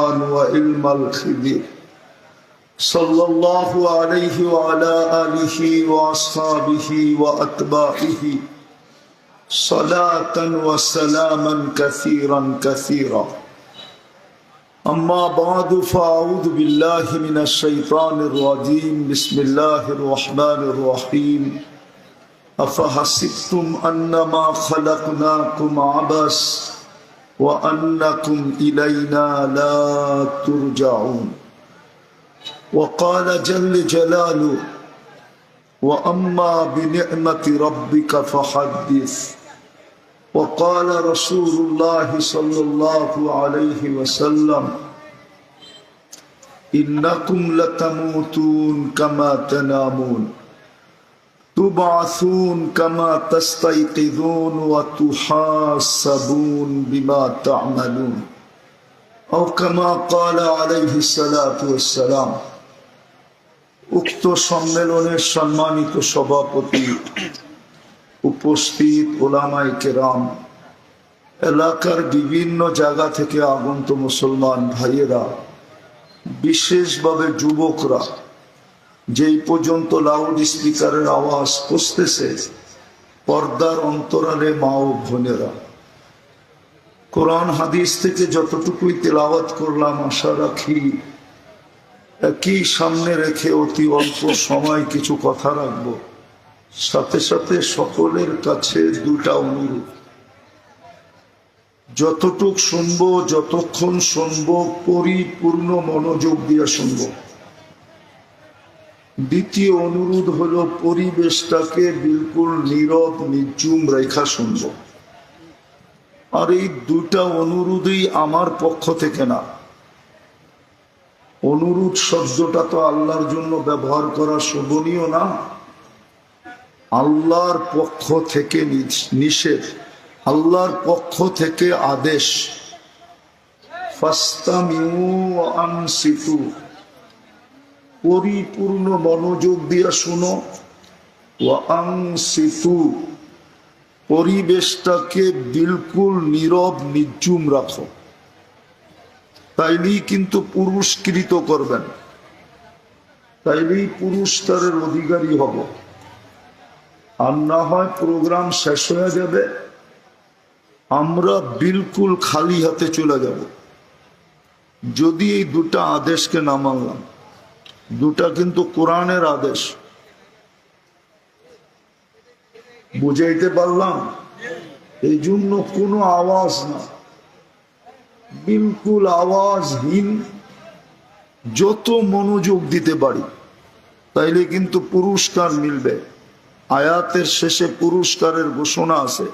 وعلم الخبير صلى الله عليه وعلى آله وأصحابه وأتباعه صلاة وسلاما كثيرا كثيرا أما بعد فأعوذ بالله من الشيطان الرجيم بسم الله الرحمن الرحيم أفحسبتم أنما خلقناكم عبث وأنكم إلينا لا ترجعون وقال جل جلاله وأما بنعمة ربك فحدث وقال رسول الله صلى الله عليه وسلم إنكم لتموتون كما تنامون تبعثون كما تستيقظون وتحاسبون بما تعملون أو كما قال عليه الصلاة والسلام উক্ত সম্মেলনের সম্মানিত সভাপতি, উপস্থিত ওলামায়ে কেরাম, এলাকার বিভিন্ন জায়গা থেকে আগত মুসলমান ভাইয়েরা, বিশেষভাবে যুবকরা, যেই পর্যন্ত লাউড স্পিকারের আওয়াজ পৌঁছতেছে, পর্দার অন্তরালে মা ও বোনেরা, কোরআন হাদিস থেকে যতটুকুই তেলাওয়াত করলাম আশা রাখি একই সামনে রেখে অতি অল্প সময় কিছু কথা রাখবো। সাথে সাথে সকলের কাছে দুটা অনুরোধ, যতটুক শুনবো, যতক্ষণ শুনবো পরিপূর্ণ মনোযোগ দিয়ে শুনবো। দ্বিতীয় অনুরোধ হলো পরিবেশটাকে বিলকুল নীরব নির্জুম রেখা শুনবো। আর এই দুটা অনুরোধই আমার পক্ষ থেকে না। অনুরোধ শব্দটা তো আল্লাহর জন্য ব্যবহার করা শোভনীয় না, আল্লাহর পক্ষ থেকে নিষেধ, আল্লাহর পক্ষ থেকে আদেশ। ফাস্তামিউ ওয়া আনসিতু, পরিপূর্ণ মনোযোগ দিয়ে শুনো। ওয়া আনসিতু, পরিবেশটাকে বিলকুল নীরব নির্জুম রাখো। তাইলেই কিন্তু পুরস্কৃত করবেন, তাইলেই পুরস্কারের অধিকারী হব। আর না হয় প্রোগ্রাম শেষ হয়ে যাবে, আমরা বিলকুল খালি হাতে চলে যাব। যদি এই দুটা আদেশকে না মানলাম, দুটা কিন্তু কোরআনের আদেশ, বুঝাইতে পারলাম? এই জন্য কোনো আওয়াজ না, বিলকুল আওয়াজহীন, যত মনোযোগ দিতে পারি তাইলে কিন্তু পুরস্কার মিলবে। আয়াতের শেষে পুরস্কারের ঘোষণা আছে,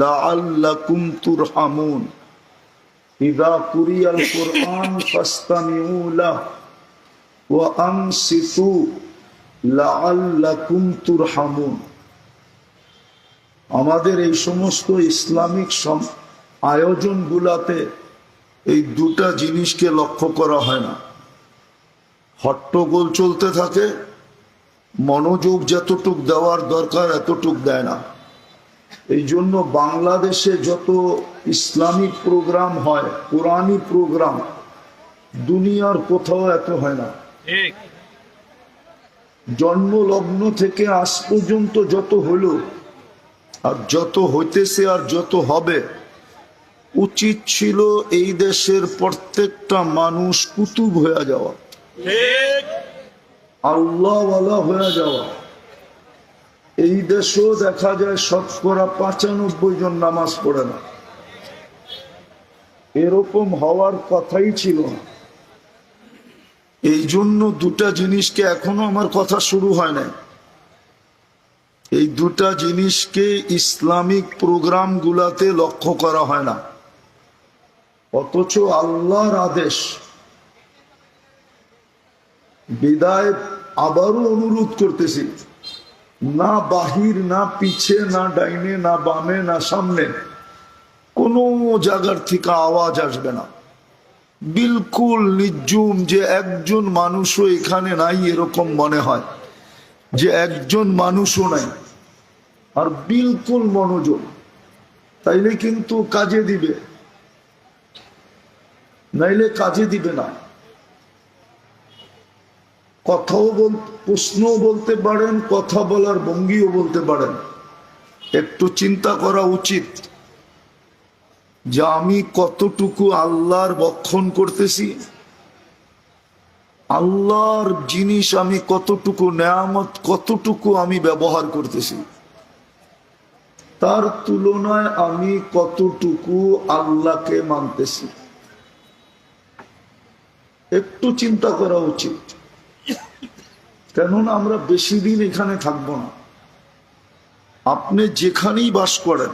লাআল্লাকুম তুরহামুন, ইযা কুরিয়াল কুরআন ফাসতামিউ লাহু ওয়া আনসিতু লাআল্লাকুম তুরহামুন। আমাদের এই সমস্ত ইসলামিক আয়োজনগুলাতে এই দুটা জিনিসকে লক্ষ্য করা হয় না। হট্টগোল চলতে থাকে, মনোযোগ যতটুক দেওয়ার দরকার এতটুক দেয় না। এই জন্য বাংলাদেশে যত ইসলামিক প্রোগ্রাম হয়, কোরআনী প্রোগ্রাম, দুনিয়ার কোথাও এত হয় না। জন্মলগ্ন থেকে আজ পর্যন্ত যত হলো, আর যত হইতেছে, আর যত হবে, উচিত ছিল এই দেশের প্রত্যেকটা মানুষ কুতুব হয়ে যাওয়া, আল্লাহওয়ালা হয়ে যাওয়া। এই দেশেও দেখা যায় 95% জন নামাজ পড়ে না। এরকম হওয়ার কথাই ছিল না। এই জন্য দুটা জিনিসকে, এখনো আমার কথা শুরু হয় না, এই দুটা জিনিসকে ইসলামিক প্রোগ্রাম গুলাতে লক্ষ্য করা হয় না। অথচ আল্লাহর আদেশ। বিদায় আবারও অনুরোধ করতেছি, না বাহির, না পিছে, না ডাইনে, না বামে, না সামনে, কোনো জায়গার থেকে আওয়াজ আসবে না। বিলকুল নির্জুম, যে একজন মানুষও এখানে নাই এরকম মনে হয়, যে একজন মানুষও নাই। আর বিলকুল মনোযোগ, তাইলে কিন্তু কাজে দিবে। নাইলে কাজে দিবে না। কথাও প্রশ্নও বলতে পারেন, কথা বলার ভঙ্গিও বলতে পারেন। একটু চিন্তা করা উচিত যে আমি কতটুকু আল্লাহর বক্ষণ করতেছি, আল্লাহর জিনিস আমি কতটুকু, নেয়ামত কতটুকু আমি ব্যবহার করতেছি, তার তুলনায় আমি কতটুকু আল্লাহকে মানতেছি। একটু চিন্তা করা উচিত, কেননা আমরা বেশি দিন এখানে থাকবো না। আপনি যেখানেই বাস করেন,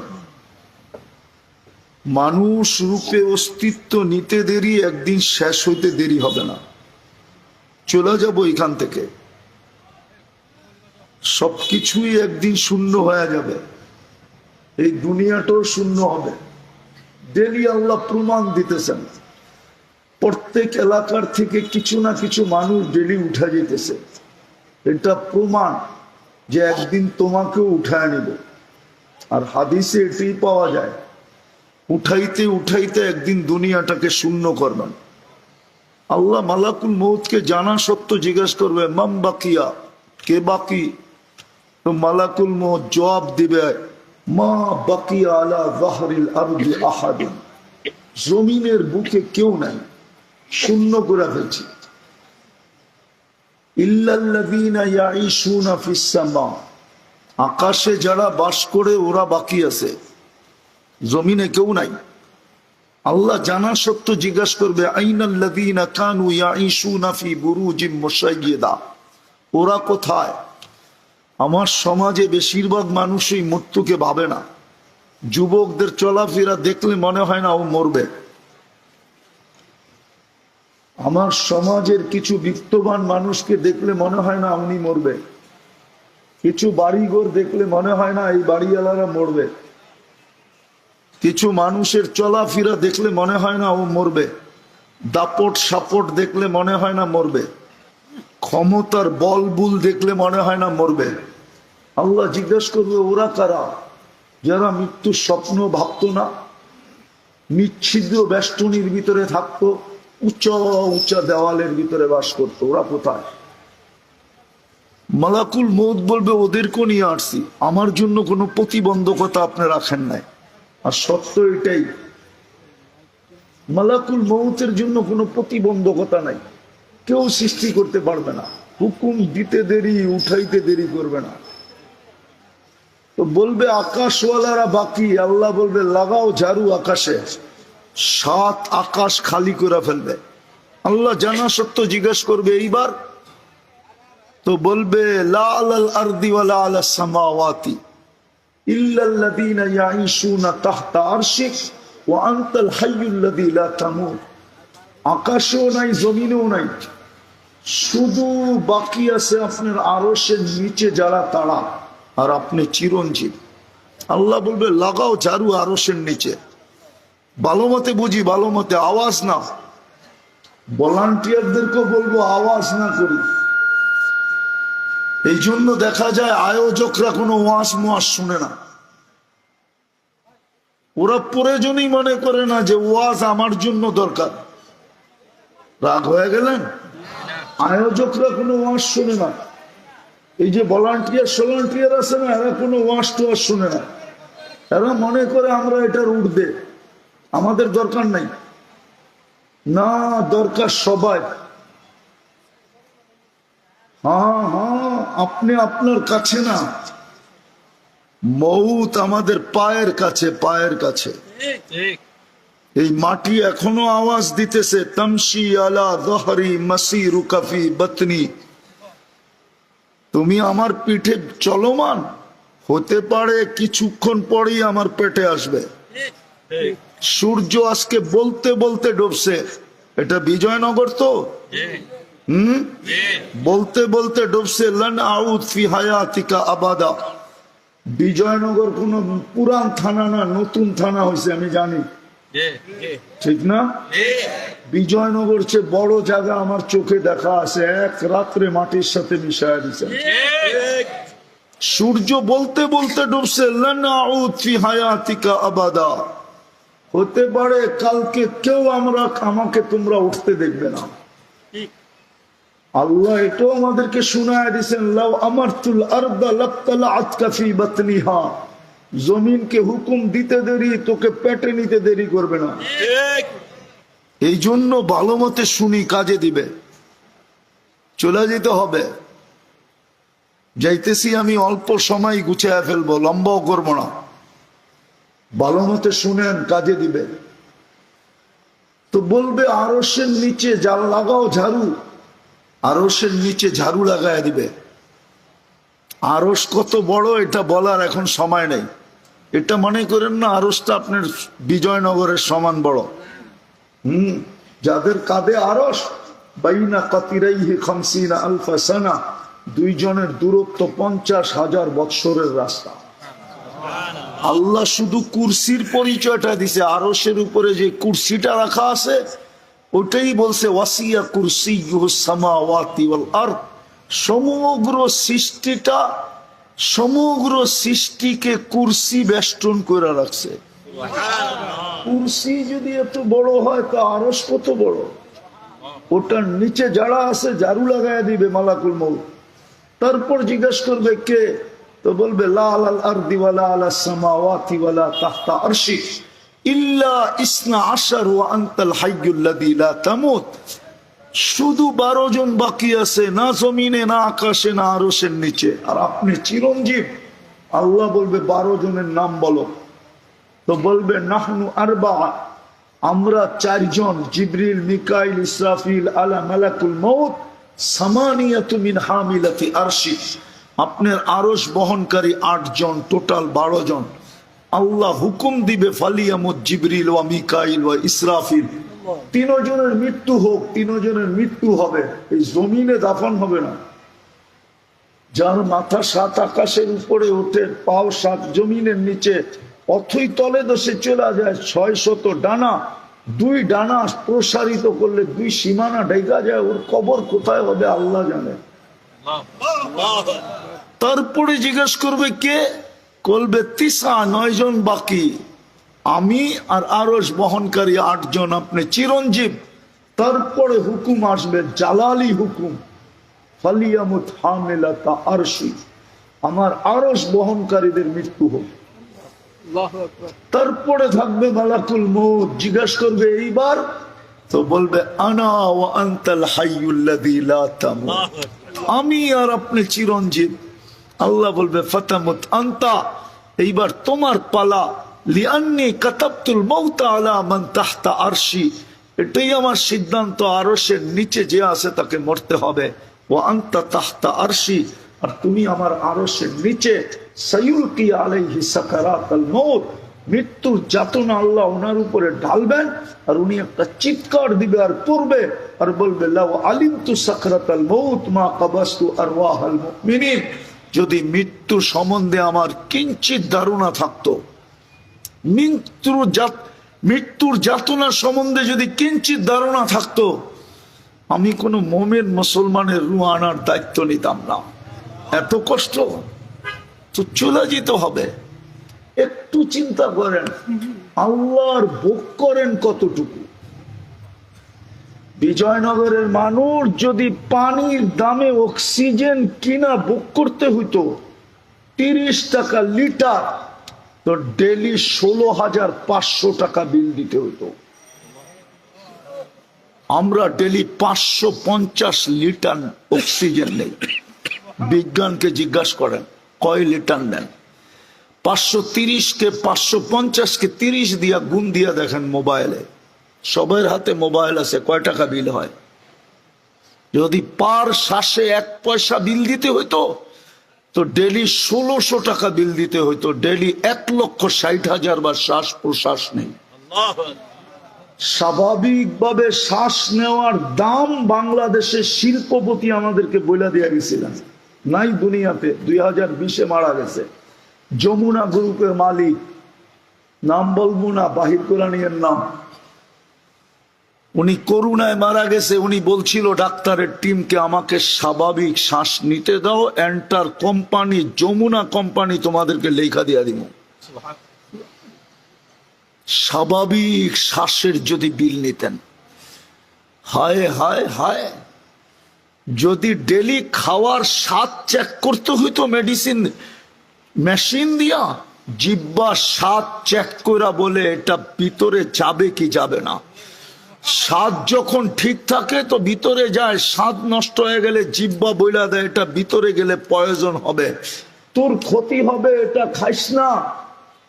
মানুষ রূপে অস্তিত্ব নিতে দেরি, একদিন শেষ হইতে দেরি হবে না। চলে যাব এখান থেকে, সবকিছুই একদিন শূন্য হয়ে যাবে, এই দুনিয়াটাও শূন্য হবে। ডেলি আল্লাহ প্রমাণ দিতেছেন, প্রত্যেক এলাকার থেকে কিছু না কিছু মানুষ ডেলি উঠা যেতেছে। এটা প্রমাণ যে একদিন তোমাকেও উঠায় নিব। আর হাদিসে এটাই পাওয়া যায়, উঠাইতে উঠাইতে একদিন দুনিয়াটাকে শূন্য করবেন। আল্লাহ মালাকুল মউতকে জানা সত্য জিজ্ঞেস করবে, মাম বাকিয়া, কে বাকি? তো মালাকুল মউত জবাব দিবে, মা বাকিয়া আলা যাহরিল আরদি আহাদুন, জমিনের বুকে কেউ নাই, শূন্য করে ফেলছি। ইল্লাল্লাযীনা ইয়াঈশুনা ফিস সামা, আকাশে যারা বাস করে ওরা বাকি আছে, জমিনে কেউ নাই। আল্লাহ জানা সত্য জিজ্ঞাসা করবে, আইনাল্লাযীনা কানু ইয়াঈশুনা ফি বুরুজিম মুশাইয়্যিদা, ওরা কোথায়? আমার সমাজে বেশিরভাগ মানুষই মৃত্যুকে ভাবে না। যুবকদের চলাফেরা দেখলে মনে হয় না ও মরবে। আমার সমাজের কিছু বিত্তবান মানুষকে দেখলে মনে হয় না উনি মরবে। কিছু বাড়িঘর দেখলে মনে হয় না এই বাড়িওয়ালারা মরবে। কিছু মানুষের চলাফেরা দেখলে মনে হয় না ও মরবে। দাপট সাপট দেখলে মনে হয় না মরবে। ক্ষমতার বলবুল দেখলে মনে হয় না মরবে। আল্লাহ জিজ্ঞেস করবে, ওরা কারা? যারা মৃত্যুর স্বপ্ন ভাবতো না, নিচ্ছিদ্র বেষ্টনীর ভিতরে থাকতো, উঁচা উঁচা দেওয়ালের ভিতরে বাস করতো, ওরা কোথায়? মালাকুল মউত বলবে, ওদেরকেও নিয়ে আসছি, আমার জন্য কোনো প্রতিবন্ধকতা আপনি রাখেন নাই। আর সত্য এটাই, মালাকুল মউতের জন্য কোনো প্রতিবন্ধকতা নাই, কেউ সৃষ্টি করতে পারবে না। হুকুম দিতে দেরি, উঠাইতে দেরি করবে না। তো বলবে আকাশওয়ালারা বাকি, আল্লাহ বলবে লাগাও ঝাড়ু আকাশে, 7 আকাশ খালি করে ফেলবে। আল্লাহ জানা সত্য জিজ্ঞেস করবে এইবার, তো বলবে লা আলাল আরদি ওয়ালা আলাস সামাওয়াতি ইল্লাল্লাযীনা ইয়াঈশুনা তাহতা আরশিক ওয়া আনতাল হাইয়ুল্লাযী লা তামুত। আকাশেও নাই, জমিনেও নাই, শুধু বাকি আছে আপনার আরশের নিচে যারা, তারা, আর আপনি চিরঞ্জীব। আল্লাহ বলবে লাগাও ঝাড়ু আরশের নিচে। ভালো মতে বুঝি, ভালো মতে, আওয়াজ না। ভলান্টিয়ারদেরকেও বলবো আওয়াজ না করি। এই জন্য দেখা যায় আয়োজকরা কোনো ওয়াজ মোয়াজ শুনে না। ওরা প্রয়োজনই মনে করে না যে ওয়াজ আমার জন্য দরকার। রাগ হয়ে গেলেন? আয়োজকরা কোনো ওয়াজ শুনে না। এই যে ভলান্টিয়ার আছে না, এরা কোনো ওয়াজ টোয়াজ শুনে না। এরা মনে করে আমরা এটার ঊর্ধ্বে, আমাদের দরকার নাই। না, দরকার সবাই। হ্যাঁ হ্যাঁ, আপনি আপনার কাছে না, মউত আমাদের পায়ের কাছে, পায়ের কাছে। এই মাটি এখনো আওয়াজ দিতেছে, তামশি আলা যহরি মাসিরুকা ফি বাতনি, তুমি আমার পিঠে চলমান, হতে পারে কিছুক্ষণ পরেই আমার পেটে আসবে। সূর্য আজকে বলতে বলতে ডুবছে। এটা বিজয়নগর তো, বলতে বলতে ডুবছে। লান আউদ ফি হায়াতিকা আবাদা। বিজয়নগর কোন পুরান থানা না, নতুন থানা হয়েছে, আমি জানি, ঠিক না? বিজয়নগর চেয়ে বড় জায়গা আমার চোখে দেখা আছে, এক রাত্রে মাটির সাথে মিশায়া দিছে। সূর্য বলতে বলতে ডুবছে, লান আউদ ফি হায়াতিকা আবাদা, হতে পারে কালকে কেউ আমাকে তোমরা উঠতে দেখবে না। আল্লাহ এটাও আমাদেরকে শোনায় দিয়েছেন, লাউ আমারতুল আরদা লাবতালাআত ফি বাতনিহা, জমিনকে হুকুম দিতে দেরি তোকে পেটে নিতে দেরি করবে না। এই জন্য ভালো মতে শুনি, কাজে দিবে। চলে যেতে হবে, যাইতেছি আমি, অল্প সময় গুছিয়ে ফেলবো, লম্বাও করবো না। ভালো মতে শুনেন, কাজে দিবে। তো বলবে আরশের নিচে জাল লাগাও ঝাড়ু, আরশের নিচে ঝাড়ু লাগায় দিবে। আরশ কত বড় এটা বলার এখন সময় নেই। এটা মনে করেন না আরশটা আপনার বিজয়নগরের সমান বড়। যাদের কাঁধে আরশ, বাইনা কাতিরাইহি খামসিনা আলফা সানা, দুইজনের দূরত্ব 50,000 বৎসরের রাস্তা। আল্লাহ শুধু কুরসির পরিচয়টা দিছে, আরশের উপরে যে কুরসিটা রাখা আছে ওটাই বলছে ওয়াসিয়া কুরসিয়ুহুস সামাওয়াতি ওয়াল আরদ। সমগ্র সৃষ্টিকে কুরসি বেষ্টন করে রাখছে। কুরসি যদি এত বড় হয় তো আরশ কত বড়। ওটার নিচে যারা আছে ঝাড়ু লাগায় দিবে মালাকুল মউত। তারপর জিজ্ঞেস করবে কে, তো বলবে লা আলাল আরদি ওয়ালা আলাস সামাওয়াতি ওয়ালা তাহতা আরশি ইল্লা ইসনা আশার ওয়া আনতাল হাইয়ুল্লাযী লা তামুত। শুধু 12 জন বাকি আছে, না জমিনে, না আকাশে, না আরশের নিচে, আর আপনি চিরঞ্জীব। আল্লাহ বলবে 12 জনের নাম বলো। তো বলবে নাহনু আরবা, আমরা 4 জন, জিবরিল, মিকাইল, ইসরাফিল, আলা মালাকুল মউত, সামানিয়াতু মিন হামিলাতি আরশি। আপনার আরশ বহনকারী 8 জন, টোটাল 12 জন। আল্লাহ হুকুম দিবে ফালিয়ামুত জিবরিল ওয়া মিকাইল ওয়া ইসরাফিল, 3 জনের মৃত্যু হোক। 3 জনের মৃত্যু হবে, এই জমিনে দাফন হবে না। যার মাথা 7 আকাশের উপরে ওঠে, পাও 7 জমিনের নিচে, অথই তলে দশে চলে যায়, 600 ডানা, 2 ডানা প্রসারিত করলে 2 সীমানা ঢেকা যায়। ওর কবর কোথায় হবে আল্লাহ জানে। তারপরে জিজ্ঞেস করবে কে, বলবে 9 জন বাকি, আমি আর আরশ বহনকারী 8 জন, আপনি চিরঞ্জীব। তারপরে হুকুম আসবে, জালালি হুকুম, ফালিয়ামুত হামিলাতা আরশি, আমার আরশ বহনকারীদের মৃত্যু হোক। তারপরে থাকবে মালাকুল মউত, জিজ্ঞাসা করবে এইবার, তো বলবে আনা ওয়া আনতাল হাইয়ুল্লাযী লা তামুত, আমি আর আপনি চিরঞ্জীব। আল্লাহ বলবে ফাতামুত আনতা, এইবার তোমার পালা। লিআন্নী কাতাবতুল মাউতা আলা মান তাহতা আরশি, এটাই আমার সিদ্ধান্ত, আরশের নিচে যে আছে তাকে মরতে হবে। ওয়া আনতা তাহতা আরশি, আর তুমি আমার আরশের নিচে। সায়ুলকি আলাইহি সাকারাতাল মউত, মৃত্যুর যাতনা আল্লাহ ওনার উপরে ঢালবেন, আর উনি একটা চিৎকার দিবে আর পড়বে আর বলবে লাউ আলিমতু সাকরাতাল মউত মা কাবাস্তু আরওয়াহাল মুমিনিন। যদি মৃত্যু সম্বন্ধে আমার কিঞ্চিত ধারণা থাকতো, মৃত্যুর যাতনা সম্বন্ধে যদি কিঞ্চিত ধারণা থাকতো, আমি কোনো মুমিন মুসলমানের রূহ আনার দায়িত্ব নিতাম না। এত কষ্ট তো চলে যেতে হবে। একটু চিন্তা করেন, আল্লাহর ভোগ করেন কতটুকু। বিজয়নগরের মানুষ যদি পানির দামে অক্সিজেন কিনা ভোগ করতে হইতো 30 টাকা লিটার, তো ডেলি 16,500 টাকা বিল দিতে হইতো। আমরা ডেলি 550 লিটার অক্সিজেন নেই। বিজ্ঞানকে জিজ্ঞাসা করেন কয় লিটার নেন। 530 কে 550 কে 30 দিয়া গুণ দিয়া দেখেন মোবাইলে, সবার হাতে মোবাইল আছে, কয় টাকা বিল হয়। যদি পার শ্বাসে 1 পয়সা বিল দিতে হইতো তো ডেলি 1600 টাকা বিল দিতে হইতো। ডেলি 1,60,000 বার শ্বাস প্রশ্বাস নেই। স্বাভাবিকভাবে শ্বাস নেওয়ার দাম বাংলাদেশের শিল্পপতি আমাদেরকে বইলা দিয়া গেছিলেন, নাই দুনিয়াতে। 2020-এ মারা গেছে যমুনা গ্রুপের মালিক, নাম বলবো না, বাহির কোরআনের নাম। উনি করোনায় মারা গেছে। উনি বলছিল ডাক্তারের টিমকে, আমাকে স্বাভাবিক শ্বাস নিতে দাও, এন্টার কোম্পানি যমুনা কোম্পানি তোমাদেরকে লেখা দিয়া দিব। স্বাভাবিক শ্বাসের যদি বিল নিতেন, হায় হায় হায়, যদি ডেলি খাওয়ার স্বাদ চেক করতে হইতো মেডিসিন মেশিন দিয়া, জিব্বা স্বাদ চেক করা বলে এটা ভিতরে যাবে কি যাবে না। স্বাদ যখন ঠিক থাকে তো ভিতরে যায়, স্বাদ নষ্ট হয়ে গেলে জিব্বা বইলা দেয় এটা ভিতরে গেলে পয়জন হবে, তোর ক্ষতি হবে, এটা খাইস না।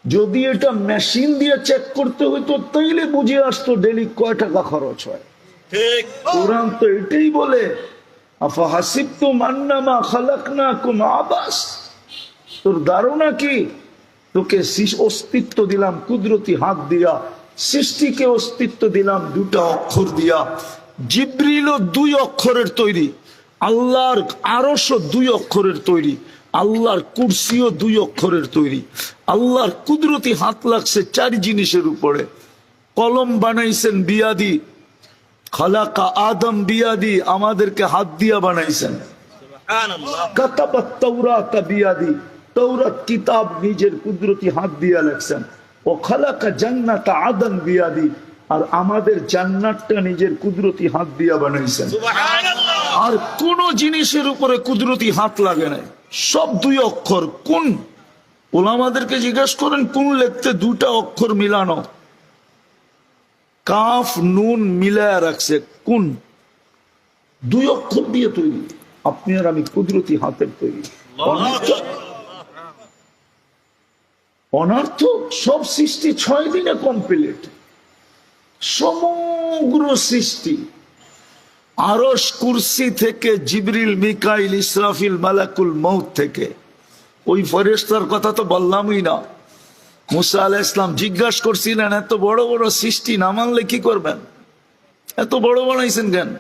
যদি এটা মেশিন দিয়ে চেক করতে হইতো তাইলে বুঝে আসতো ডেলি কয় টাকা খরচ হয়। কোরআন তো এটাই বলে, আফা হাসিবতুম আন্নামা খালাকনাকুম আবাস, তোর ধারণা কি তোকে অস্তিত্ব দিলাম কুদরতি হাত দিয়া, সৃষ্টিকে অস্তিত্ব দিলাম দুটা অক্ষর দিয়া। জিবরিলও 2 অক্ষরের তৈরি, আল্লাহর আরশও 2 অক্ষরের তৈরি, আল্লাহর কুরসিও 2 অক্ষরের তৈরি। আল্লাহর কুদরতি হাত লাগছে 4 জিনিসের উপরে। কলম বানাইছেন বিয়াদি, খালাকা আদম বিয়াদি, আমাদেরকে হাত দিয়া বানাইছেন। কাতাবাত তাওরাত বিয়াদি, তাওরাত কিতাব নিজের কুদরতি হাত দিয়া লেখছেন। ও খালাকা জান্নাত আদন বিয়াদি, আর আমাদের জান্নাতটা নিজের কুদরতি হাত দিয়া বানাইছেন। আর কোন জিনিসের উপরে কুদরতি হাত লাগে নাই, সব 2 অক্ষর। কোন ওলামাদেরকে জিজ্ঞাসা করেন কোন লিখতে 2টা অক্ষর মিলানো, কাফ নুন মিলায়া রাখছে, কোন 2 অক্ষর দিয়ে তৈরি। আপনি আর আমি কুদরতি হাতের তৈরি। অনর্থক সব সৃষ্টি 6 দিনে কমপ্লিট, সমগ্র সৃষ্টি। আরশ কুরসি থেকে জিবরিল মিকাইল ইসরাফিল মালাকুল মউত থেকে, ওই ফেরেশতার কথা তো বললামই না। মুসা আলাইহিস সালাম জিজ্ঞাসা করছিলেন এত বড় বড় সৃষ্টি না মানলে কি করবেন, এত বড় বানাইছেন কেন?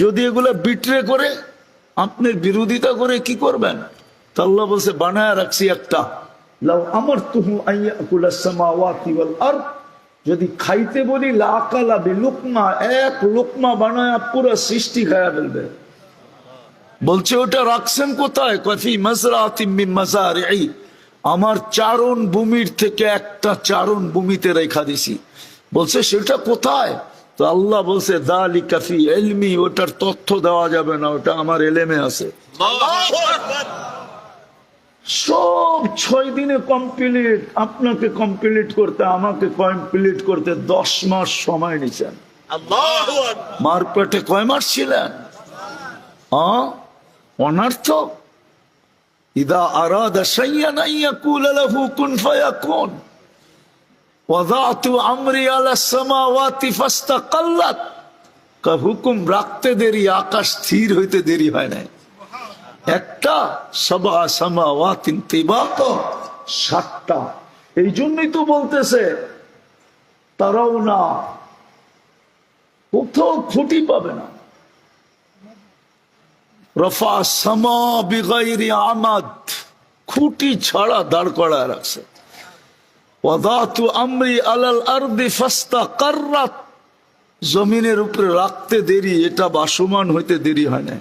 যদি এগুলা বিট্রে করে আপনার বিরোধিতা করে কি করবেন? তো আল্লাহ বলছে বানায় রাখছি একটা, লাউ আমারতুহু আইয়াকুলাস সামাওয়াতি ওয়াল আরদ, যদি খাইতে বলি লাকালা বিলুকমা, 1 লুকমা বানায় পুরো সৃষ্টি খায়া ফেলবে। বলছে ওটা রাখছেন কোথায়? কফি মাজরাতিম মিন মাজারিই, আমার চারণ ভূমির থেকে একটা চারণ ভূমিতে রেখা দিছি। বলছে সেটা কোথায়? তো আল্লাহ বলছে যালিকা ফি ইলমি, ওটার তথ্য দেওয়া যাবে না, ওটা আমার এলেমে আছে। সব 6 দিনে কমপ্লিট। আপনাকে কমপ্লিট করতে, আমাকে কমপ্লিট করতে 10 মাস সময় নিছেন। মার পেটে কয় মাস ছিলেন? অনর্থক। ইদা আরাদা শাইয়ান আন ইয়াকুলা লাহু কুন ফায়াকুন, ওয়াদাতু আমরি আলা সামাওয়াতি ফাস্তাকাল্লাত, কা হুকুম রাখতে দেরি, আকাশ স্থির হইতে দেরি হয় না। একটা সাবা সামাওয়াতিন তিবাকা, 7টা। এই জন্যই তো বলতেছে তারাও না, কোথাও খুঁটি পাবে না। রফা সামা বিগাইরি আমাদ, খুঁটি ছাড়া দাঁড় করায় রাখছে। ওয়াদাতু আমরি আলাল আরদি ফাস্তাকাররাত, জমিনের উপরে রাখতে দেরি, এটা বাসমান হইতে দেরি হয় না।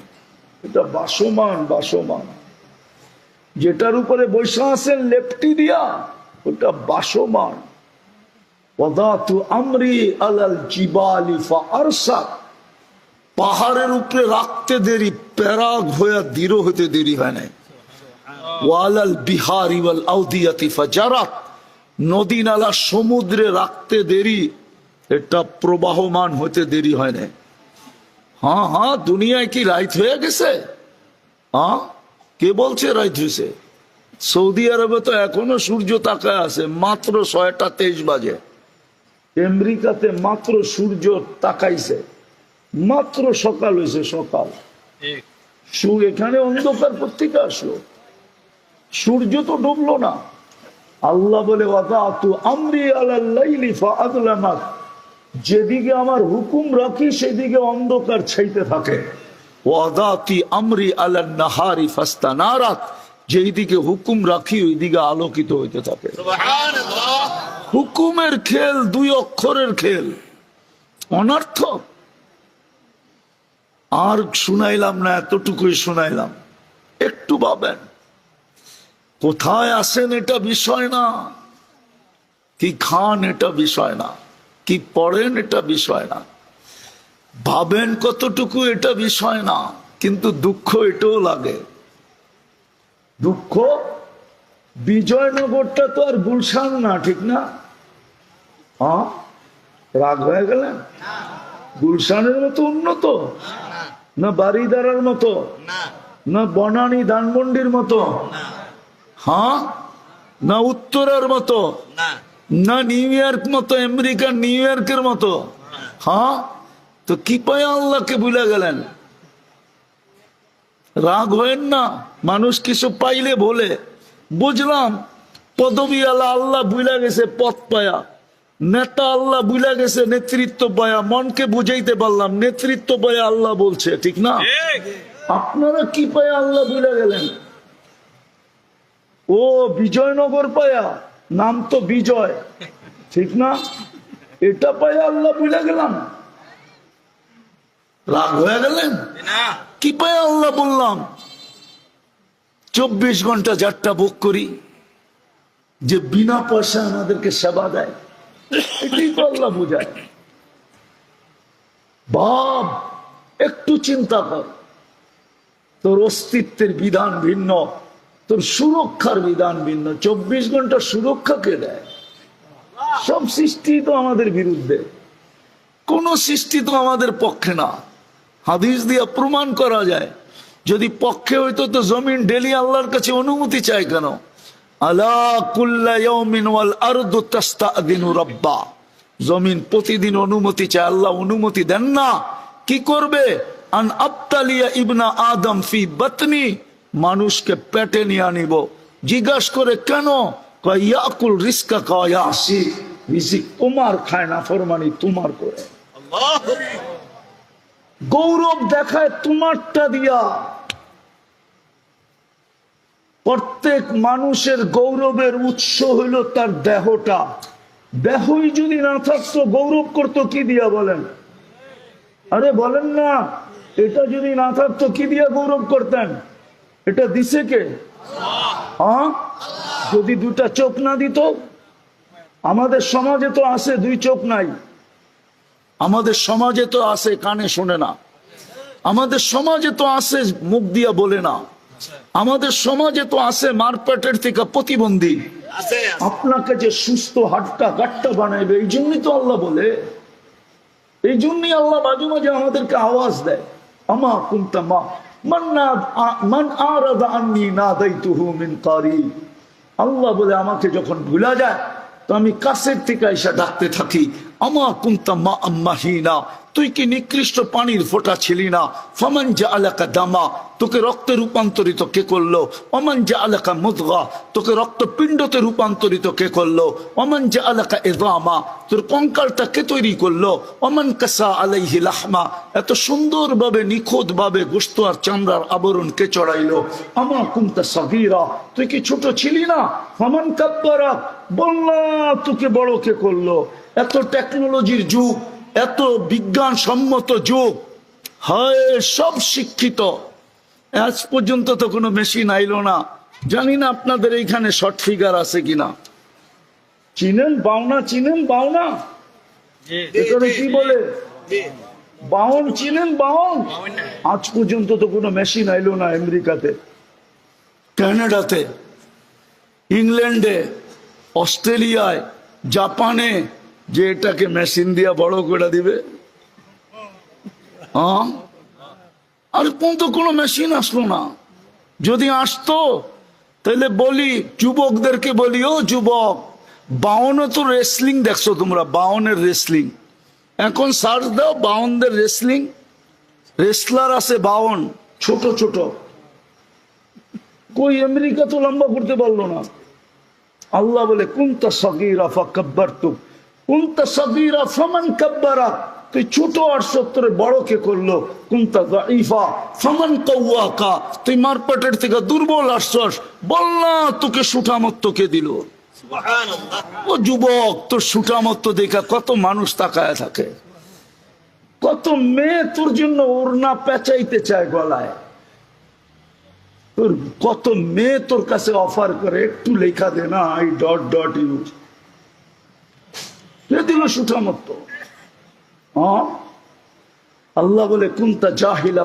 এটা বাসমান, বাসমান। যেটার উপরে বৈশা আছেন লেপটি দিয়া, ওটা বাসমান। ওয়াদাতু আমরি আলাল জিবালি ফাআরসাত, পাহাড়ের উপরে রাখতে দেরি, প্যারাগ হইয়া দৃঢ় হইতে দেরি হয় না। ওয়ালাল বিহারি ওয়াল আউদিয়াতি ফাজারাত, নদী নালা সমুদ্রে রাখতে দেরি, এটা প্রবাহমান হইতে দেরি হয় না। হ্যাঁ হ্যাঁ, দুনিয়ায় কি রাইত হয়ে গেছে? হ্যাঁ, কে বলছে রাইত হয়েছে? সৌদি আরবে তো এখনো সূর্য তাকায় আছে, মাত্র 6টা 23 বাজে। আমেরিকাতে মাত্র সূর্য তাকাইছে, মাত্র সকাল হয়েছে, সকাল। এখানে অন্ধকার পত্রিকা আসলো, সূর্য তো ডুবলো না। আল্লাহ বলে ওয়াদাতু আমরি আলাল লাইলি ফাআযলামাত, যেদিকে আমার হুকুম রাখি সেদিকে অন্ধকার ছাইতে থাকে। ওয়াদাতি আমরি আলান নাহারি ফাস্তানারাত, যেই দিকে হুকুম রাখি ওই দিকে আলোকিত হইতে থাকে। সুবহানাল্লাহ। হুকুমের খেল, 2 অক্ষরের খেল, অনর্থক। আর শুনাইলাম না, এতটুকুই শুনাইলাম। একটু ভাবেন কোথায় আসেন, এটা বিষয় না। কি খান এটা বিষয় না, কি পড়েন এটা বিষয় না, ভাবেন কতটুকু এটা বিষয় না, কিন্তু দুঃখ এটাও লাগে। দুঃখ, বিজয়নগরটা তো আর গুলশান না, ঠিক না? হ্যাঁ, রাগ হয়ে গেলেন? গুলশানের মতো উন্নত না, বাড়িদারার মতো না, বনানী ধানমন্ডির মতো, হ্যাঁ, না উত্তরার মতো, না নিউ ইয়র্ক মতো, আমেরিকার নিউ ইয়র্কের মতো, হ্যাঁ। তো কি পায় আল্লাহকে ভুলে গেলেন? রাগ হয়েন না, মানুষ কিছু পাইলে বলে, বুঝলাম পদবী আল্লাহ, আল্লাহ ভুলে গেছে পথ পায়া, নেতা আল্লাহ ভুলে গেছে নেতৃত্ব পায়া, মনকে বুঝাইতে পারলাম নেতৃত্ব পায়া আল্লাহ বলছে, ঠিক না? আপনারা কি পায়া আল্লাহ ভুলে গেলেন? ও বিজয়নগর পায়া, নাম তো বিজয়, ঠিক না? এটা পায়া আল্লাহ ভুলে গেলাম, রাগ হয়ে গেলেন? কি পায়া আল্লাহ বললাম 24 ঘন্টা যাত্রা বুক করি, যে বিনা পয়সা আমাদেরকে সেবা দেয়, এটাই তো আল্লাহ বুঝায়। বাপ, একটু চিন্তা কর, তোর অস্তিত্বের বিধান ভিন্ন, তোর সুরক্ষার বিধান ভিন্ন। 24 ঘন্টা সুরক্ষা কে দেয়? সব সৃষ্টি তো আমাদের বিরুদ্ধে, কোন সৃষ্টি তো আমাদের পক্ষে না। হাদিস দিয়ে প্রমাণ করা যায়, যদি পক্ষে হইতো তো জমিন ডেলি আল্লাহর কাছে অনুমতি চায় কেন? আলা কুল্লা ইয়াউমিন ওয়াল আরদু তাস্তাযিনু রাব্বা, জমিন প্রতিদিন অনুমতি চায়, আল্লাহ অনুমতি দেন না। কি করবে? আন আবতালিয়া ইবনা আদম ফি বাতনি, মানুষকে পেটে নিয়ে আনিব। জিজ্ঞাস করে কেন? কয় ইয়াকুল রিজকা কা ইয়াসি, রিজিক তোমার খায় না, ফরমানি তোমার করে। গৌরব দেখায় তোমারটা দিয়া। প্রত্যেক মানুষের গৌরবের উৎস হইল তার দেহটা। দেহই যদি না থাকতো গৌরব করতো কি দিয়া? বলেন, আরে বলেন না, এটা যদি না থাকতো কি দিয়া গৌরব করতেন? এটা দিছে কে? হ্যাঁ, যদি দুটা চোখ না দিত? আমাদের সমাজে তো আছে দুই চোখ নাই, আমাদের সমাজে তো আছে কানে শোনে না, আমাদের সমাজে তো আছে মুখ দিয়া বলে না, আমাদের সমাজে তো আছে মারপেটের থেকে প্রতিবন্ধী। আপনাকে যে সুস্থ হাট্টা গাট্টা বানাইবে, এই জন্যই তো আল্লাহ বলে, এই জন্যই আল্লাহ মাঝে মাঝে আমাদেরকে আওয়াজ দেয়, আমা কুনতা মা মান আরাদা আন্নী নাদাইতুহু মিন কারিব। আল্লাহ বলে আমাকে যখন ভুলা যায় তো আমি কাছের থেকে এসে ডাকতে থাকি, আমা কুনতা মা আম্মাহিনা, তুই কি নিকৃষ্ট পানির ফোঁটা ছিলি না? ফামান জাআলাকা দামা, তোকে রক্তে রূপান্তরিত কে করলো? ওমান জাআলাকা মুদগা, তোকে রক্তপিণ্ডতে রূপান্তরিত কে করলো? ওমান জাআলাকা ইযামা, তোর কঙ্কালটা কে তৈরি করলো? ওমান কাসা আলাইহি লাহমা, এত সুন্দরভাবে নিখুঁতভাবে গোশত আর চামড়ার আবরণ কে চড়াইলো? আমা কুনতা সাগীরা, তুই কি ছোট ছিলি না? ফামান কাব্বারা, বল্লাহ তোকে বড় কে করলো? এত টেকনোলজির যুগ, এত বিজ্ঞান সম্মত যুগ, হয় সব শিক্ষিত, আজ পর্যন্ত তো কোনো মেশিন আইলো না। জানি না আপনাদের এইখানে শর্ট ফিগার আছে কিনা। চিনেন বাউনা? চিনেন বাউনা? এখানে কি বলে বাউন? চিনেন বাউন? আজ পর্যন্ত তো কোনো মেশিন আইলো না। আমেরিকাতে, কানাডাতে, ইংল্যান্ডে, অস্ট্রেলিয়ায়, জাপানে, যে এটাকে মেশিন দিয়া বড় করে দিবে। হ্যাঁ, আর তো কোনো মেশিন আসলো না। যদি আসতো তাহলে বলি, যুবকদেরকে বলি, ও যুবক, বাউনে তো রেসলিং দেখছো তোমরা, বাউনের রেসলিং, এখন সার্চ দাও বাউনদের রেসলিং, রেসলার আছে বাউন, ছোট ছোট, কই আমেরিকা তো লম্বা করতে পারলো না। আল্লাহ বলে কুনতা সাগীরা ফাকাব্বারতুক, কুনতা সাগীরা ফামান কাব্বারা, তুই ছোট আর সত্তরে বড় কে করলো? কুনতা দাঈফা ফামান কাওয়াকা, তুই মারপেটের থেকে দুর্বল আসছস, বলনা তোকে সুঠামত্ত কে দিল? সুবহানাল্লাহ। ও যুবক, তোর সুঠামত্ত দেখা কত মানুষ তাকায় থাকে, কত মেয়ে তোর জন্য ওড়না পেঁচাইতে চায় গলায়, তোর কত মেয়ে তোর কাছে অফার করে, একটু লেখা দে না, আই ডট ডট ইউজ, দিল সুঠা মতো। আল্লাহ বলে কুনতা জাহিলা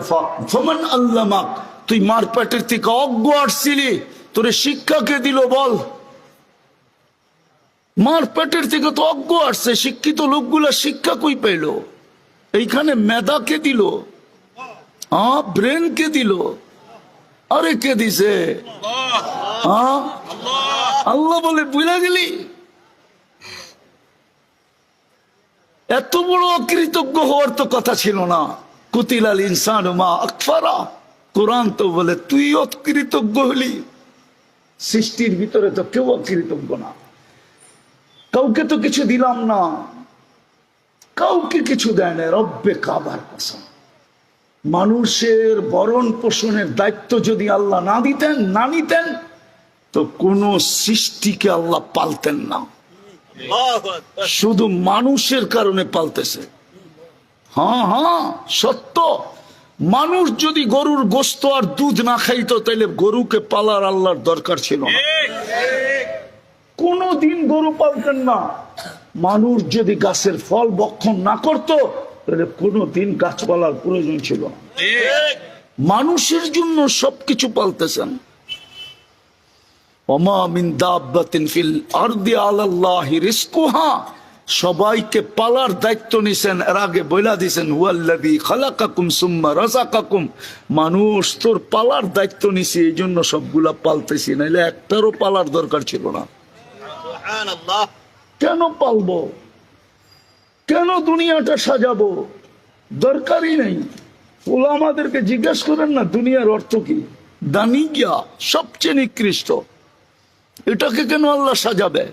ফামান আল্লামাক, তুই মার পেটের থেকে অজ্ঞ আসছিলি, তোরে শিক্ষা কে দিল বল? মার পেটের থেকে তো অজ্ঞ আসছে, শিক্ষিত লোকগুলা শিক্ষা কই পেল? এইখানে মেধা কে দিল? ব্রেন কে দিল? আরে কে দিছে? আল্লাহ বলে বুঝা গেলি? এত বড় অকৃতজ্ঞ হওয়ার তো কথা ছিল না। কুতিলাল ইনসানু মা আকফারা, কোরআন তো বলে তুই অকৃতজ্ঞ হলি। সৃষ্টির ভিতরে তো কেউ অকৃতজ্ঞ না। কাউকে তো কিছু দিলাম না, কাউকে কিছু দেয় না। রব্বে কাবার কসম, মানুষের ভরণ পোষণের দায়িত্ব যদি আল্লাহ না দিতেন, না নিতেন, তো কোন সৃষ্টিকে আল্লাহ পালতেন না। শুধু মানুষের কারণে পালতেছে। হ্যাঁ সত্য। মানুষ যদি গরুর গোশত আর দুধ না খাইতো, তাহলে গরুকে পালার আল্লাহর দরকার ছিল না। কোনদিন গরু পালতেন না। মানুষ যদি গাছের ফল ভক্ষণ না করত, তাহলে কোনদিন গাছপালার প্রয়োজন ছিল না। মানুষের জন্য সবকিছু পালতেছেন। ওমা মিন দাব্বাতিন ফিল আরদি আলাল্লাহি রিজকুহা, সবাইকে পালার দায়িত্ব নিছেন। এর আগে বইলা দিছেন হুয়াল্লাযী খালাকাকুম সুম্মা রাযাকাকুম, মানুষ তোর পালার দায়িত্ব নিছি, এই জন্য সবগুলা পালতেছি, নাইলে একটারও পালার দরকার ছিল না। কেন পালবো? কেন দুনিয়াটা সাজাবো? দরকারই নেই। ওলামাদেরকে জিজ্ঞেস করেন না দুনিয়ার অর্থ কি? দানিয়া, সবচেয়ে নিকৃষ্ট। এটাকে কেন আল্লাহ সাজাবে?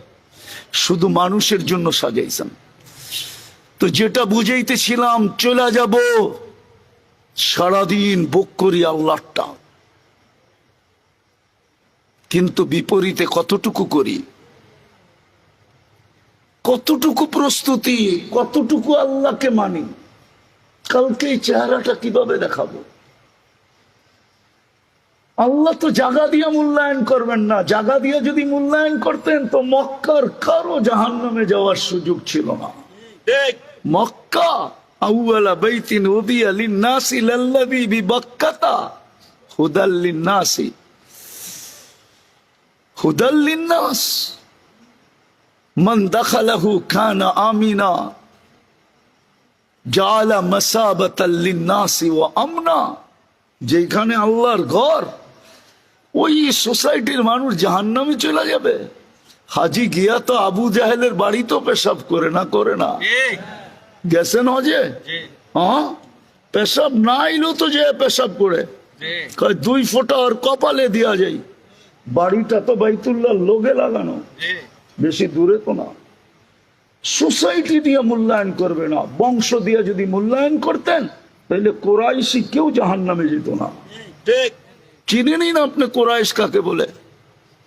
শুধু মানুষের জন্য সাজাইছেন। তো যেটা বুঝাইতেছিলাম, চলে যাব সারাদিন বুক করি আল্লাহটা, কিন্তু বিপরীতে কতটুকু করি, কতটুকু প্রস্তুতি, কতটুকু আল্লাহকে মানি। কালকে এই চেহারাটা কিভাবে দেখাবো? আল্লাহ তো জায়গা দিয়ে মূল্যায়ন করবেন না। জায়গা দিয়ে যদি মূল্যায়ন করতেন, তো মক্কার কারো জাহান্নামে যাওয়ার সুযোগ ছিল না। মক্কা আউয়ালা বাইতিন উদিয়া লিন-নাসি লাল্লাযী বিবাক্কাতা হুদাল লিন-নাসি, হুদাল লিন-নাস মান দাখালাহু কানা আমিনা জাআলা মাসাবাতাল লিন-নাসি ওয়া আমনা। যেখানে আল্লাহর ঘর, ওই সোসাইটির মানুষ জাহান্নামে চলে যাবে। হাজি গিয়া তো আবু জাহেলের বাড়ি তো পেশাব করে না, করে না? গেছেন হজে? পেশাব না আইলো তো যে পেশাব করে, 2 ফোঁটা আর কপালে দিয়া যায়। বাড়িটা তো বাইতুল্লাহ লোকে লাগানো, বেশি দূরে তো না। সোসাইটি দিয়ে মূল্যায়ন করবে না। বংশ দিয়ে যদি মূল্যায়ন করতেন, তাহলে কোরাইশি কেউ জাহান্নামে যেত না। চিনে নিন আপনি কোরাইশ কাকে বলে?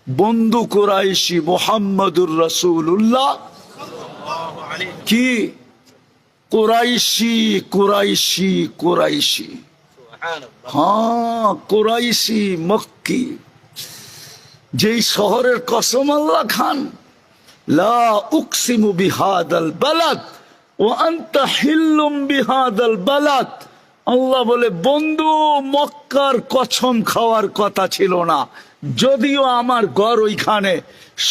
বন্ধু কোরাইশি মুহাম্মদুর রাসূলুল্লাহ। কি কোরাইশি? কোরাইশি কোরাইশি, হ্যাঁ কোরাইশি মক্কি। যেই শহরের কসম আল্লাহ খান, লা উকসিমু বিহাদাল বালাদ ওয়া আনতা হিল্লুম বিহাদাল বালাদ। আল্লাহ বলে বন্ধু, মক্কার কসম খাওয়ার কথা ছিল না, যদিও আমার ঘর ওইখানে,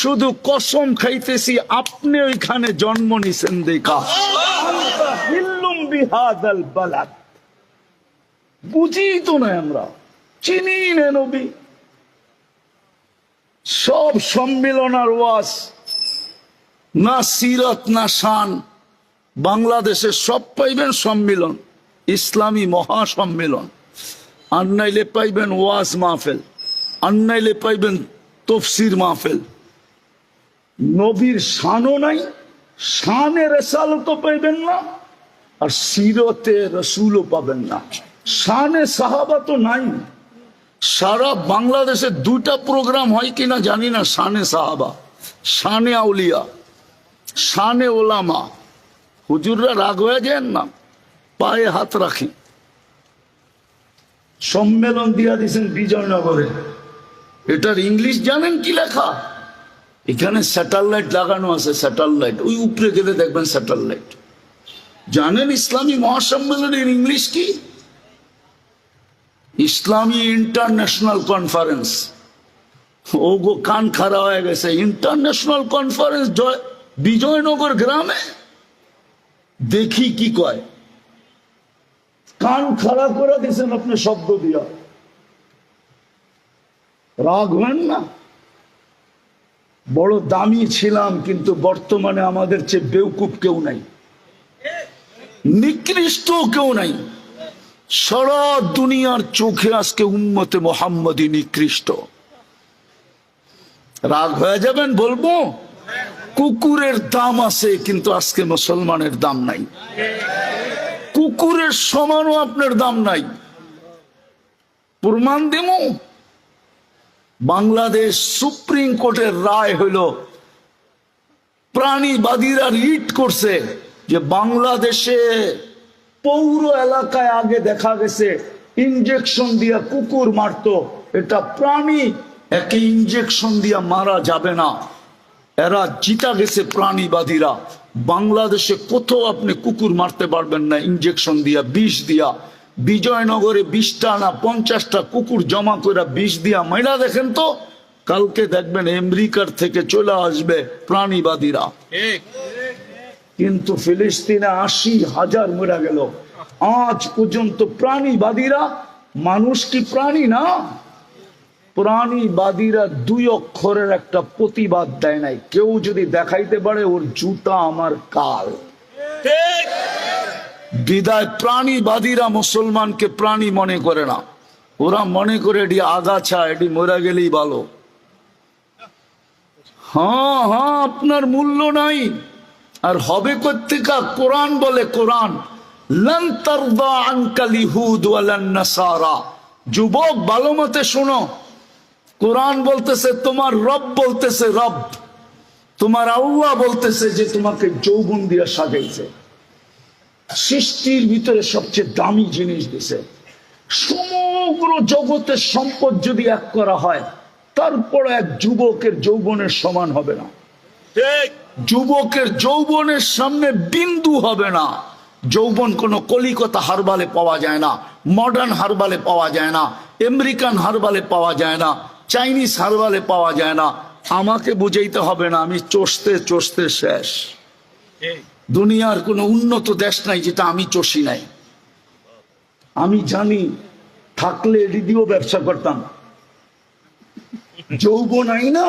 শুধু কসম খাইতেছি আপনি ওইখানে জন্ম নিছেন দেখা। আনতা হিল্লুম বিহাদাল বালাদ। বুঝি তো না আমরা, চিনি না নবী। সব সম্মেলন আর ওয়াজ, না সিরত না শান। বাংলাদেশে সব পাইবেন সম্মেলন, ইসলামী মহাসম্মেলন। আর নাইলে পাইবেন ওয়াজ মাহফিল, আর নাইলে পাইবেন তফসির মাহফিল। নবীর শানও নাই, শানে রেসালত পাইবেন না, আর সিরতে রসুলও পাবেন না। শানে সাহাবা তো নাই। সারা বাংলাদেশে 2টা প্রোগ্রাম হয় কিনা জানি না, শানে সাহাবা, শানে আউলিয়া, শানে ওলামা। হুজুররা রাগ হয়ে যান না, পায়ে হাত রাখি। সম্মেলন দিয়া দিয়েছেন বিজয়নগরে। এটার ইংলিশ জানেন কি লেখা? এখানে স্যাটেলাইট লাগানো আছে, স্যাটেলাইট, ওই উপরে গেলে দেখবেন স্যাটেলাইট। জানেন ইসলামী মহাসম্মেলনের ইংলিশ কি? ইসলামী ইন্টারন্যাশনাল কনফারেন্স। ও গো, কান খারাপ হয়ে গেছে। ইন্টারন্যাশনাল কনফারেন্স বিজয়নগর গ্রামে, দেখি কি কয়। কান খারাপ করে দিয়েছেন আপনি শব্দ দিয়া, রাগ হন না। বড় দামি ছিলাম, কিন্তু বর্তমানে আমাদের চেয়ে বেউকুফ কেউ নাই, নিকৃষ্ট কেউ নাই। সারা দুনিয়ার চোখে আজকে উম্মতে মোহাম্মদী নিকৃষ্ট। রাগ হয়ে যাবেন বলবো, কুকুরের দাম আছে কিন্তু আজকে মুসলমানের দাম নাই। কুকুরের সমানও আপনার দাম নাই। প্রমাণ দেব, বাংলাদেশ সুপ্রিম কোর্টের রায় হইল, প্রাণীবাদীরা রিট করছে যে বাংলাদেশে পৌর এলাকায় আগে দেখা গেছে ইনজেকশন দিয়া কুকুর মারতো, এটা প্রাণী, একে ইনজেকশন দিয়া মারা যাবে না। এরা জিতা গেছে প্রাণীবাদীরা। বাংলাদেশে কোথাও আপনি কুকুর মারতে পারবেন না ইনজেকশন দিয়া, বিষ দিয়া। বিজয়নগরে 20টা না 50টা কুকুর জমা করে বিষ দিয়া মাইরা দেখেন তো, কালকে দেখবেন আমেরিকার থেকে চলে আসবে প্রাণীবাদীরা। কিন্তু ফিলিস্তিনে 80,000 মরে গেল। আজ পর্যন্ত প্রাণীবাদীরা, মানুষ কি প্রাণী না? প্রাণীবাদীরা 2 অক্ষরের একটা প্রতিবাদ দেয় নাই। কেউ যদি দেখাইতে পারে ওর জুতা আমার কাল। বিদায় প্রাণীবাদীরা মুসলমানকে প্রাণী মনে করে না। ওরা মনে করে এটি আগাছা, এটি মরে গেলেই ভালো। হ্যাঁ হ্যাঁ, আপনার মূল্য নাই। আর হবে কোত্থেকে? কোরআন বলে, কোরআন লান তারদা আনকাল ইহুদ ওয়ালান নাসারা। যুবক ভালো মতে শোনো, কোরআন বলতেছে, তোমার রব বলতেছে, রব তোমার আল্লাহ বলতেছে যে তোমাকে যৌবন দিয়ে সাজাইছে, সৃষ্টির ভিতরে সবচেয়ে দামি জিনিস দিছে। সমগ্র জগতের সম্পদ যদি এক করা হয়, তারপর এক যুবকের যৌবনের সমান হবে না। যুবকের যৌবনের সামনে বিন্দু হবে না। যৌবন কোনো কলিকতা হারবালে পাওয়া যায় না, মডার্ন হারবালে পাওয়া যায় না, আমেরিকান হারবালে পাওয়া যায় না, চাইনিজ হারবালে পাওয়া যায় না। আমাকে বুঝাইতে হবে না, আমি চষতে চষতে শেষ। দুনিয়ার কোনো উন্নত দেশ নাই যেটা আমি চষি নাই। আমি জানি, থাকলে এটি দিয়েও ব্যবসা করতাম। যৌবন আই না,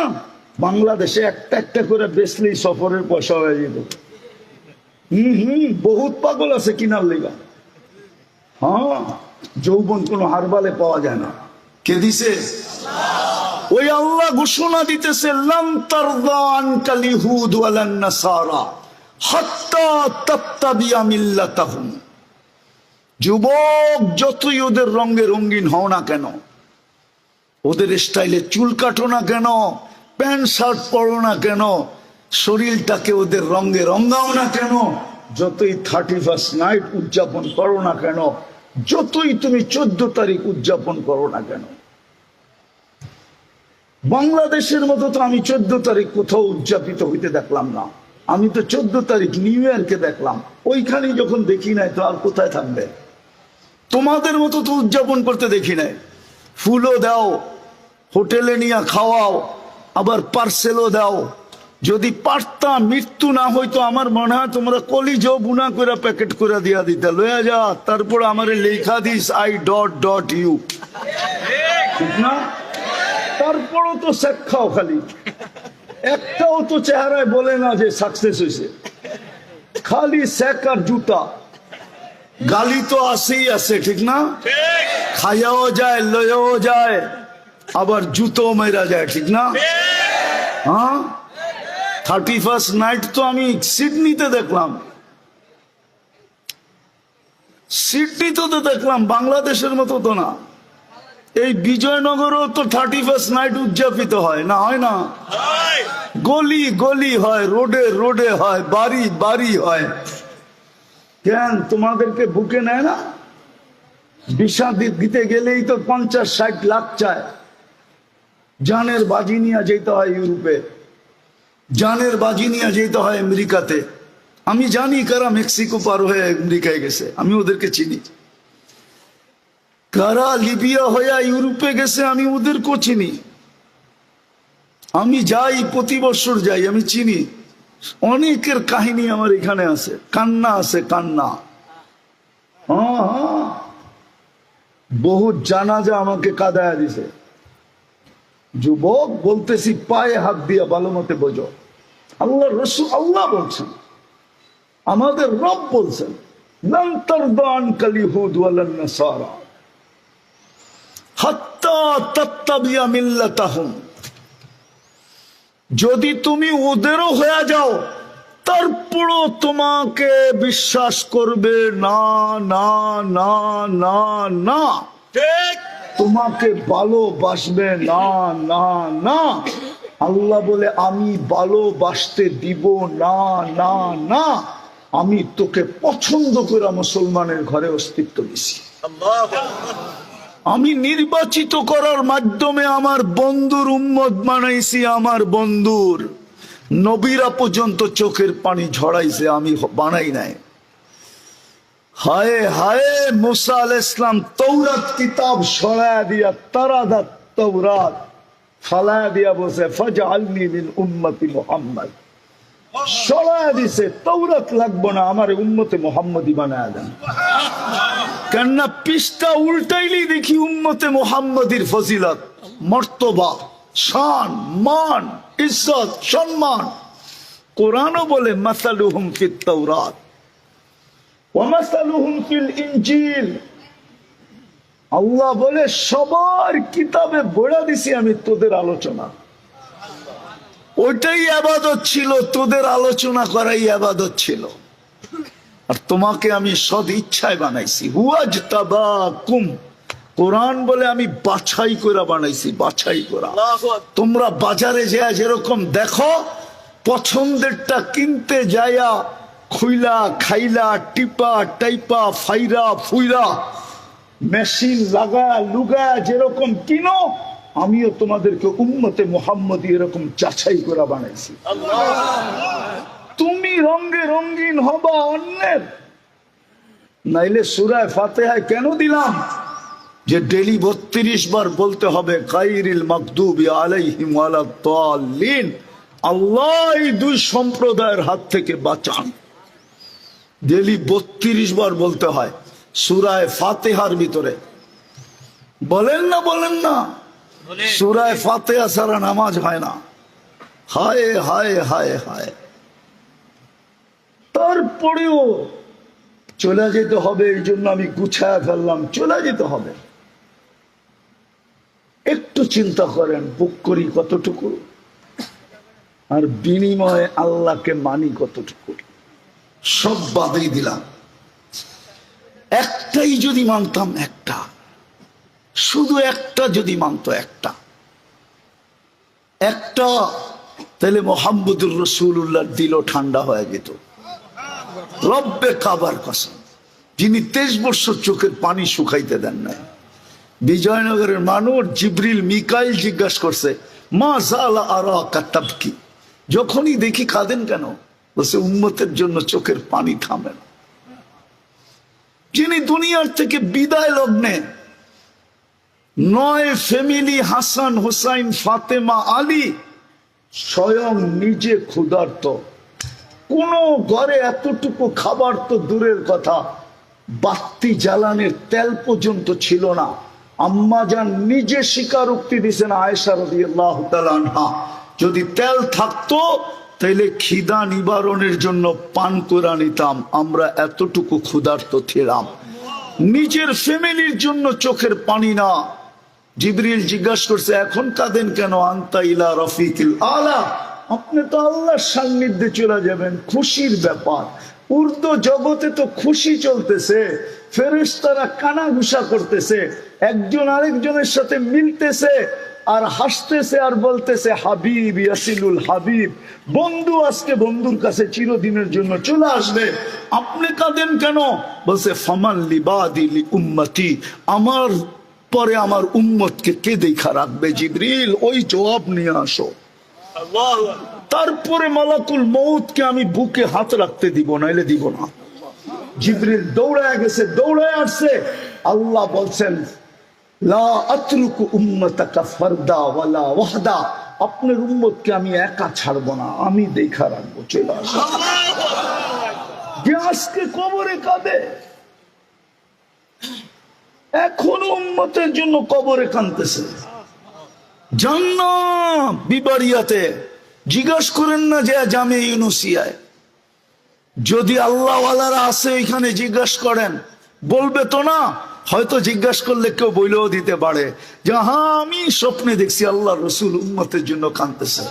বাংলাদেশে একটা একটা করে বেচলেই সফরের পয়সা হয়ে যেত। বহুত পাগল আছে কিনার লেগা। হ্যাঁ, যৌবন কোনো হারবালে পাওয়া যায় না। কে দিছে? ওই আল্লাহ ঘোষণা দিতেছে, লান তারদা আনকাল ইহুদ ওয়ালান নাসারা হাত্তা তাত্তাবিয়া মিল্লাতাহুম। যুবক যতই ওদের রঙে রঙিন হও না কেন, ওদের স্টাইলে চুল কাটো না কেন, প্যান্ট শার্ট পরো না কেন, শরীরটাকে ওদের রঙে রঙাও না কেন, যতই 31st নাইট উদযাপন করো না কেন, যতই তুমি 14 তারিখ উদযাপন করো না কেন, বাংলাদেশের মতো তো আমি 14 তারিখ কোথাও উদযাপিত হইতে দেখলাম না। আমি তো 14 তারিখ নিউ ইয়ারকে দেখলাম, ওইখানেই যখন দেখি নাই তো আর কোথায় থাকবে? তোমাদের মতো তো উদযাপন করতে দেখি নাই। ফুলও দাও, হোটেলে নিয়ে খাওয়াও, আবার পার্সেলও দাও। যদি পারতাম, মৃত্যু না হইতো, আমার মনে হয় তোমরা কলিজো বুনা করে প্যাকেট করে দিয়া দিতে, লয়া যা, তারপর আমার লেখা দিস I.U, ঠিক না? তারপরও তো শেখ খাও, খালি একটাও তো চেহারায় বলে না যে সাকসেস হয়েছে, খালি শেখ আর জুতা। গালি তো আসেই আছে, ঠিক না? খাইয়াও যায়, লয়েও যায়, আবার জুতো মেরা যায়, ঠিক না? হ্যাঁ, 31st নাইট তো আমি সিডনিতে দেখলাম, সিডনিতে তো দেখলাম, বাংলাদেশের মতো তো না। এই বিজয়নগরও তো 31st নাইট উদযাপিত হয় না? হয় না? গলি গলি হয়, রোডে রোডে হয়, বাড়ি বাড়ি হয়। কেন তোমাদেরকে বুকে নেয় না? বিষা দিতে গেলেই তো 50-60 লাখ চায়, জানের বাজি নিয়ে যেতে হয় ইউরোপে। জানের বাজি নিয়ে যেতে হয় আমেরিকাতে। আমি জানি কারা মেক্সিকো পার হয়ে আমেরিকায় গেছে, আমি ওদেরকে চিনি। কারা লিবিয়া হয়ে ইউরোপে গেছে, আমি ওদেরকেও চিনি। আমি যাই, প্রতি বছর যাই, আমি চিনি। অনেকের কাহিনী আমার এখানে আছে, কান্না আছে, কান্না। হ্যাঁ, বহু জানাজা আমাকে কাঁদায়া দিছে। যুবক বলতেছি, পায়ে হাত দিয়া ভালো মতে বোঝো। আল্লাহ রসুল, আল্লাহ বলছেন, আমাদের রব বলছেন, লান তারদা আনকাল ইয়াহুদ ওয়ালান নাসারা হাত্তা তাত্তাবিয়া মিল্লাতাহুম। যদি তুমি ওদেরও হয়ে যাও, তারপরও তোমাকে বিশ্বাস করবে না, না, না, না, না। ঠিক, তোমাকে ভালোবাসবে না, না, না। আল্লাহ বলে, আমি ভালোবাসতে দিব না, না, না। আমি তোকে পছন্দ করে মুসলমানের ঘরে অস্তিত্ব দিছি। আমি নির্বাচিত করার মাধ্যমে আমার বন্ধুর উম্মত বানাইছি। আমার বন্ধুর নবীরা পর্যন্ত চোখের পানি ঝরাইছে, আমি বানাই নাই। হায় হায়, মুসা আলাইহিস সালাম তৌরাত কিতাব সরায়া দিয়া, তারাদাত তৌরাত ফালায়া দিয়া বসে, ফাজআলনি মিন উম্মতি মুহাম্মদ। সরায়া দিছে, তৌরাত লাগবো না, আমার উম্মতে মুহাম্মদি বানায়া দেন। কেননা পৃষ্ঠা উল্টাইলি দেখি উম্মতে মুহাম্মদির ফজিলত, মর্তবা, শান, মান, ইজ্জত, সম্মান। কোরআনও বলে, মাসালুহুম ফিত তাওরাত ওয়া মাসালুহুম ফিল ইনজিল। আল্লাহ বলে, সবার কিতাবে বলে দিছি আমি তোদের আলোচনা। ওইটাই ইবাদত ছিল, তোদের আলোচনা করাই ইবাদত ছিল। আর তোমাকে আমি সদ ইচ্ছায় বানাইছি। হুয়াজতাবাকুম, কোরআন বলে আমি বাছাই করে বানাইছি, বাছাই করা। তোমরা বাজারে যায় যেরকম দেখো, পছন্দেরটা কিনতে যায়া খুইলা খাইলা টিপা টাইপা ফাইরা ফুইরা মেশিন লাগা লুগা যেরকম কিনো, আমিও তোমাদেরকে উম্মতে মুহাম্মদী এরকম যাচাই করে বানাইছি। তুমি রঙে রঙিন হবা অন্যের, নাইলে সূরা ফাতিহা কেন দিলাম যে ডেলি 32 বার বলতে হবে গায়রিল মাগদুবি আলাইহিম ওয়ালাদ দাল্লিন। আল্লাহ এই দুই সম্প্রদায়ের হাত থেকে বাঁচান। ডেলি 32 বার বলতে হয় সূরা ফাতিহার ভিতরে। বলেন না, বলেন না, সূরা ফাতিহা ছাড়া নামাজ হয় না। হায় হায় হায় হায়। তারপরেও চলে যেতে হবে, এই জন্য আমি গুছায় ফেললাম, চলে যেতে হবে। একটু চিন্তা করেন, বুক করি কতটুকু, আর বিনিময়ে আল্লাহকে মানি কতটুকু। সব বাদই দিলাম, একটাই যদি মানতাম, একটা, শুধু একটা যদি মানত, একটা, তাহলে মুহাম্মদুর রাসূলুল্লাহর দিলও ঠান্ডা হয়ে যেত। রব্বে কাবার কসম, যিনি 23 বছর চোখের পানি শুকাইতে দেন না। বিজয়নগরের মানুষ জিবরিল মিকাইল জিজ্ঞাসা করছে, মা জালা আরাকা তাবকি, যখনই দেখি কাঁদেন কেন? বলছে, উম্মতের জন্য চোখের পানি থামে না। যিনি দুনিয়ার থেকে বিদায় লগ্নে 9 ফ্যামিলি, হাসান হুসাইন ফাতেমা আলী, স্বয়ং নিজে ক্ষুধার্ত, কোন ঘরে এতটুকু খাবার তো দূরের কথা, বাতি জ্বালানোর তেল পর্যন্ত ছিল না। আম্মাজান নিজে স্বীকারোক্তি দিয়েছেন, আয়েশা রাদিয়াল্লাহু তাআলা আনহা, যদি তেল থাকতো তাইলে খিদা নিবারণের জন্য পান করে নিতাম, আমরা এতটুকু ক্ষুধার্ত ছিলাম। নিজের ফ্যামিলির জন্য চোখের পানি না। জিবরিল জিজ্ঞাসা করছে, এখন কাঁদেন কেন? আনতা ইলা রফিকিল আলা, আপনি তো আল্লাহর সান্নিধ্যে চলে যাবেন, খুশির ব্যাপার। উর্দু জগতে তো খুশি চলতেছে, ফেরেশতারা কানাঘুষা করতেছে, একজন আরেকজনের সাথে মিলতেছে আর হাসতেছে আর বলতেছে, হাবিব ইয়াসিলুল হাবিব, বন্ধু আজকে বন্ধুর কাছে চিরদিনের জন্য চলে আসবে। আপনি কাঁদেন কেন? বলছে, ফামান লিবাদি লি উম্মতি, আমার পরে আমার উম্মতকে কে দেখা রাখবে? জিবরিল, ওই জবাব নিয়ে আসো। আল্লাহু আকবার। তারপরে মালাকুল মউতকে আমি বুকে হাত রাখতে দিব, নাইলে দিব না। জিবরিল দৌড়ায় গেছে, দৌড়ায় আসছে। আল্লাহ বলছেন লা আতরুকু উম্মাতাকা ফারদা ওয়ালা ওয়াহদা, আপনার উম্মতকে আমি একা ছাড়বো না, আমি দেখা রাখবো। চলে আসো। যে আজকে কবরে কাঁদে, এখনো উম্মতের জন্য কবরে কাঁদতেছে। জান্নাত বিবারিয়াতে জিজ্ঞাসা করেন না যে জামে ইউনুসিয়ায়, যদি আল্লাহ ওয়ালারা আছে এখানে জিজ্ঞাসা করেন, বলবে তো না। হয়তো জিজ্ঞাসা করলে কেউ বইলেও দিতে পারে যে হ্যাঁ আমি স্বপ্নে দেখছি আল্লাহ রসুল উম্মতের জন্য কাঁদতেছে।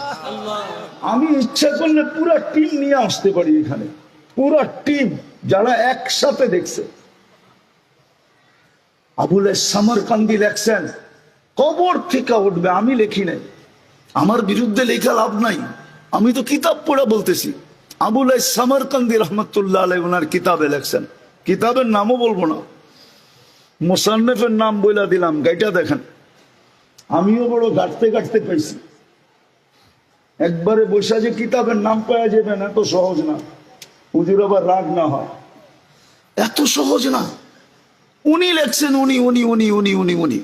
আমি ইচ্ছা করলে পুরা টিম নিয়ে আসতে পারি এখানে, পুরা টিম যারা একসাথে দেখছে। আবুল সামরকান্দি লেখছেন কবর থেকে উঠবে, আমি লেখি নাই, আমার বিরুদ্ধে লেখা লাভ নাই, আমি তো কিতাব পড়া বলতেছি। আবুল সামরকান্দি রহমতুল্লাহ আলাইহি ওনার কিতাবে লেখছেন, কিতাবের নামও বলবো না, মুসান্নিফের নাম বইলা দিলাম, গাইটা দেখেন। আমিও বড় গাঁটতে গাঁটতে পাইছি, একবারে বসে যে কিতাবের নাম পাওয়া যাবে না, এত সহজ না। হুজুর আবার রাগ না হয়, এত সহজ না। উনি লেখছেন, উনি উনি উনি উনি উনি উনি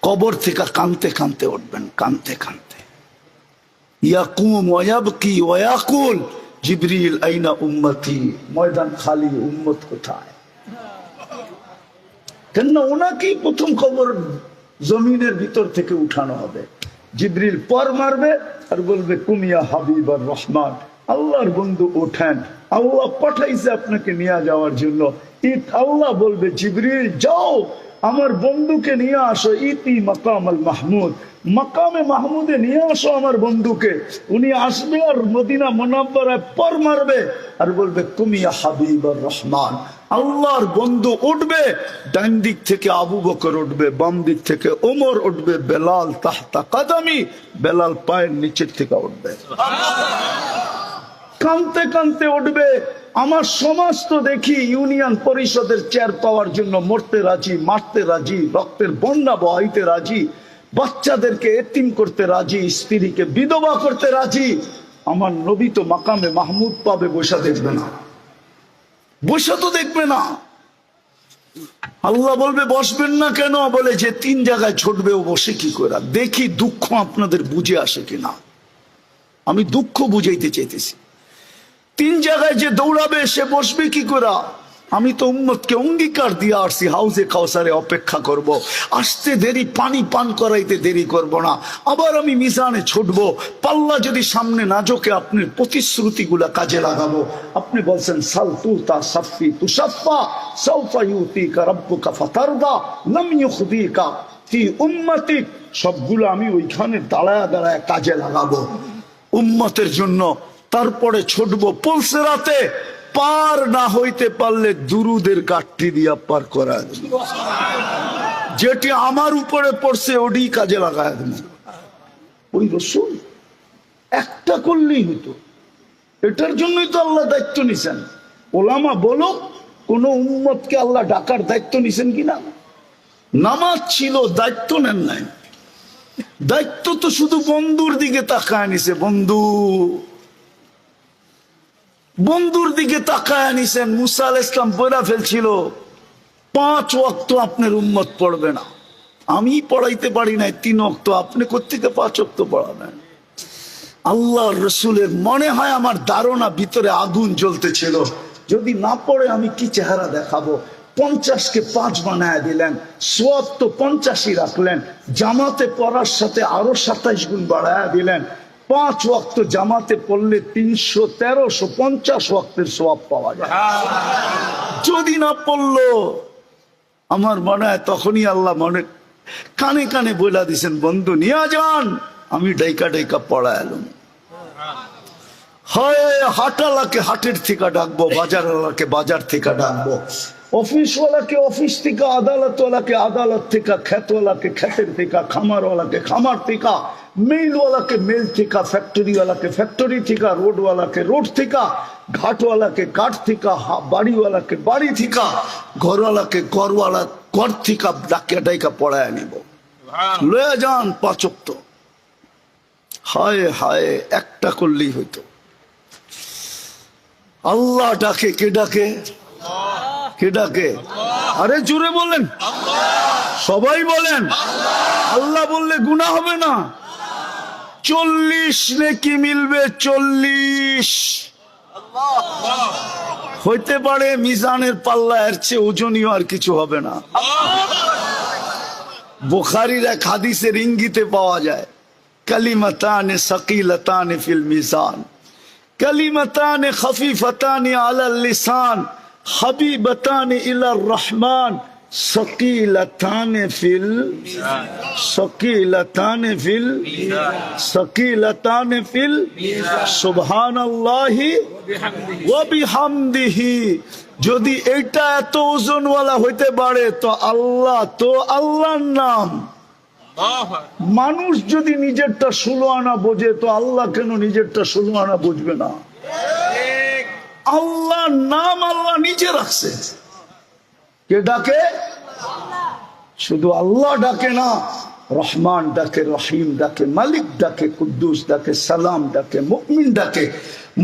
কবর থেকে কানতে কানতে উঠবেন, কানতে কানতে। ইয়াকুম ওয়ায়াবকি ওয়ায়াকুল জিবরিল আইনা উম্মতি, ময়দান খালি, উম্মত কোথায়? কেন ওনাকেই প্রথম কবর জমিনের ভিতর থেকে উঠানো হবে। জিবরিল পর মারবে আর বলবে কুমিয়া হাবিব আর রহমান, আল্লাহর বন্ধু ওঠেন, আল্লাহ পাঠাইছে আপনাকে নিয়ে যাওয়ার জন্য। আল্লাহ বলবে জিবরিল যাও আমার বন্ধুকে নিয়ে আসো, ইতি মাকাম আল মাহমুদ, মাকামে মাহমুদে নিয়ে আসো আমার বন্ধুকে। উনি আসবে আর মদিনা মুনাব্বারায় পর মারবে আর বলবে কুমিয়া হাবিব আর রহমান, আল্লাহর বন্ধু উঠবে। ডান দিক থেকে আবু বকর উঠবে, বাম দিক থেকে ওমর উঠবে, বেলাল তাহতা কাদামি, বেলাল পায়ের নিচের থেকে উঠবে। কানতে কানতে উঠবে। আমার সমাজ তো দেখি ইউনিয়ন পরিষদের চেয়ার পাওয়ার জন্য মরতে রাজি, মারতে রাজি, রক্তের বন্যা বহাইতে রাজি, বাচ্চাদেরকে এতিম করতে রাজি, স্ত্রীকে বিধবা করতে রাজি। আমার নবী তো মাকামে মাহমুদ পাবে, বৈশা দেখবে না, বৈশা তো দেখবে না। আল্লাহ বলবে বসবেন না কেন? বলে যে তিন জায়গায় ছুটবে, ও বসে কি করে? দেখি দুঃখ আপনাদের বুঝে আসে কিনা। আমি দুঃখ বুঝাইতে চাইতেছি। তিন জায়গায় যে দৌড়াবে সে বসবে কি করে? আমি তো উম্মতকে অঙ্গীকার দিয়ে আসছি হাউজে কাউসারে অপেক্ষা করব, আসতে দেরি, পানি পান করাইতে দেরি করব না। আবার আমি মিজানে ছুটবো, পাল্লা যদি সামনে না ঝোঁকে আপনার প্রতিশ্রুতিগুলা কাজে লাগাবো। আপনি বলছেন সাল তুতা সাফি তুসাফা সাউফা ইউতিকা রাব্বুকা ফাতারদা লাম ইউখদিকা ফি উম্মতিক, সবগুলো আমি ওইখানে দাঁড়ায় দাঁড়ায় কাজে লাগাবো উম্মতের জন্য। তারপরে ছুটবো পুলসিরাতে, পার না হইতে পারলে দুরুদের গাঠটি দিয়া পার করা দেব, যেটি আমার উপরে পড়ছে ওটি কাজে লাগায় দেব। ওই রসুল একটা করলেই হতো, এটার জন্যই তো আল্লাহ দায়িত্ব নিছেন। ওলামা বলো কোন উম্মতকে আল্লাহ ডাকার দায়িত্ব নিছেন কিনা? নামাজ ছিল, দায়িত্ব নেন নাই। দায়িত্ব তো শুধু বন্ধুর দিকে তাকায় নিছে, বন্ধুর দিকে তাকায় নিছেন। মুসা আলাইহিস সালাম পড়া ফেলছিল 5 ওয়াক্ত আপনার উম্মত পড়বে না। আমি পড়াইতে পারি নাই 3 ওয়াক্ত, আপনি কোত্থেকে 5 ওয়াক্ত পড়াবেন? আল্লাহর রসুলের মনে হয় আমার ধারণা ভিতরে আগুন জ্বলতেছিল, যদি না পড়ে আমি কি চেহারা দেখাবো। 50কে 5 বানায় দিলেন, সওয়াব তো 50ই রাখলেন, জামাতে পড়ার সাথে আরো 27 গুণ বাড়ায় দিলেন। 5 ওয়াক্ত জামাতে পড়লে 300-1350 ওয়াক্তের সওয়াব পাওয়া যায়। যদি না পড়লো আমার মনে হয় তখনই আল্লাহ মনে কানে কানে বইলা দিছেন বন্ধু নিয়ে যান, আমি ডাইকা ডাইকা পড়া এলাম। হয় হাটালাকে হাটের থেকে ডাকবো, বাজারওয়ালাকে বাজার থেকে ডাকবো, অফিসওয়ালাকে অফিস থেকে, আদালতওয়ালাকে আদালত থেকে, খেতওয়ালাকে খেতের থেকে, খামারওয়ালাকে খামার থেকে, মেইলওয়ালাকে মেল থেকে, ফ্যাক্টরিওয়ালাকে ফ্যাক্টরি থেকে, রোডওয়ালাকে রোড থেকে, ঘাটওয়ালাকে ঘাট থেকে, বাড়িওয়ালাকে বাড়ি থেকে, ঘরওয়ালাকে ঘরওয়ালা ঘর থেকে ডাকিয়া ডাইকা পড়ায় নিব। লয়ে যান 5 ওয়াক্ত। হায় হায়, একটা করলেই হইতো। আল্লাহ ডাকে, কে ডাকে? কে ডাকে? আরে জোরে বলেন, সবাই বলেন। আল্লাহ বললে গুনাহ হবে না। 40 নেকি মিলবে, 40 হইতে পারে মিজানের পাল্লা এর চেয়ে ওজনীয় আর কিছু হবে না। বুখারীর এক হাদিসের ইঙ্গিতে পাওয়া যায়, কালিমাতানে সাকিলাতানে ফিল মিজান, কালিমাতানে খফিফাতানে আলাল Lisan, হাবিবাতানে ইলার Rahman, সাকিলাতানে feel সাকিলাতানে feel সাকিলাতানে feel সুবহানাল্লাহি ওয়া বিহামদিহি। যদি এটা এত ওজনওয়ালা হইতে পারে তো আল্লাহর নাম। মানুষ যদি নিজেরটা 16 আনা বোঝে তো আল্লাহ কেন নিজেরটা 16 আনা বুঝবে না? আল্লাহর নাম আল্লাহ নিজে রাখছে। কে ডাকে? শুধু আল্লাহ ডাকে না, রহমান ডাকে, রহিম ডাকে, মালিক ডাকে, কুদ্দুস ডাকে, সালাম ডাকে, মুমিন ডাকে,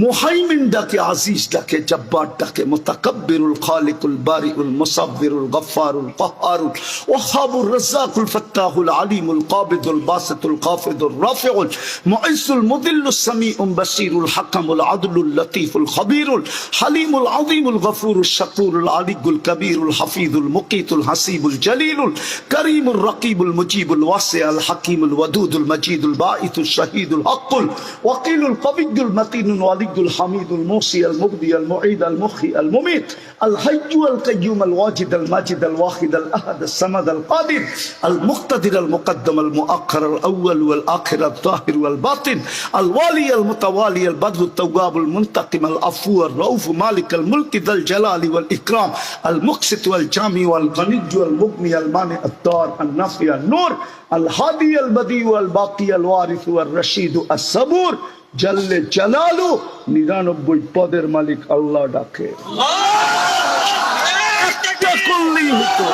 মুহাইমিন ডাকে, আজিজ ডাকে, জব্বার ডাকে, মুতাকাব্বিরুল খালিকুল বারিউল মুসাব্বিরুল গফফারুল কাহ্হারুল ওয়াহাবুর রাজ্জাকুল ফাত্তাহুল আলিমুল কাবিদুল বাসিতুল কাফিদুর রাফিউল মুইসুল মুদিল্লুস সামিউল বাসিরুল হাকামুল আদলুল লতীফুল খবীরুল হালিমুল আযীমুল গফুরুশ শাকুরুল আলিয়ুল কবীরুল হাফিজুল মুকিতুল হাসিবুল জলিলুল করিমুর রকিবুল মুজিবুল ওয়াসিউল হাকিমুল ওয়াদুদুল মজিদুল বাঈতুল শাহীদুল হকুল ওয়াকিলুল কবিয়্যুল মতিনুল ওয়ালিদুল হামিদুল মুসি আল মুবদি আল মুঈদ আল মুখি আল মুমিত আল হাইয়্যু আল কাইয়্যুম আল ওয়াজিদ আল মাজিদ আল ওয়াহিদ আল আহাদ আল সামাদ আল কাদির আল মুক্তাদির আল মুকদ্দম আল মুআক্খার আল আউয়াল ওয়াল আখির আল যাহির ওয়াল বাতিন আল ওয়ালি আল মুতাওয়ালি আল বদর আল তাওয়াব আল মুনতাকিম আল আফু আল রাউফ মালিক আল মুলক যাল জালালি ওয়াল ইকরাম আল মুকসিত ওয়াল জামি ওয়াল গনিয়্য আল মুগনি আল মানি আত দার আল নাফি আল নূর আল হাদি আল বদি ওয়াল বাকি আল ওয়ারিস ওয়াল রশিদ আস সাবুর জাল্লে জালালু। 99 পদের মালিক আল্লাহ ডাকে। একটা করলেই হতো,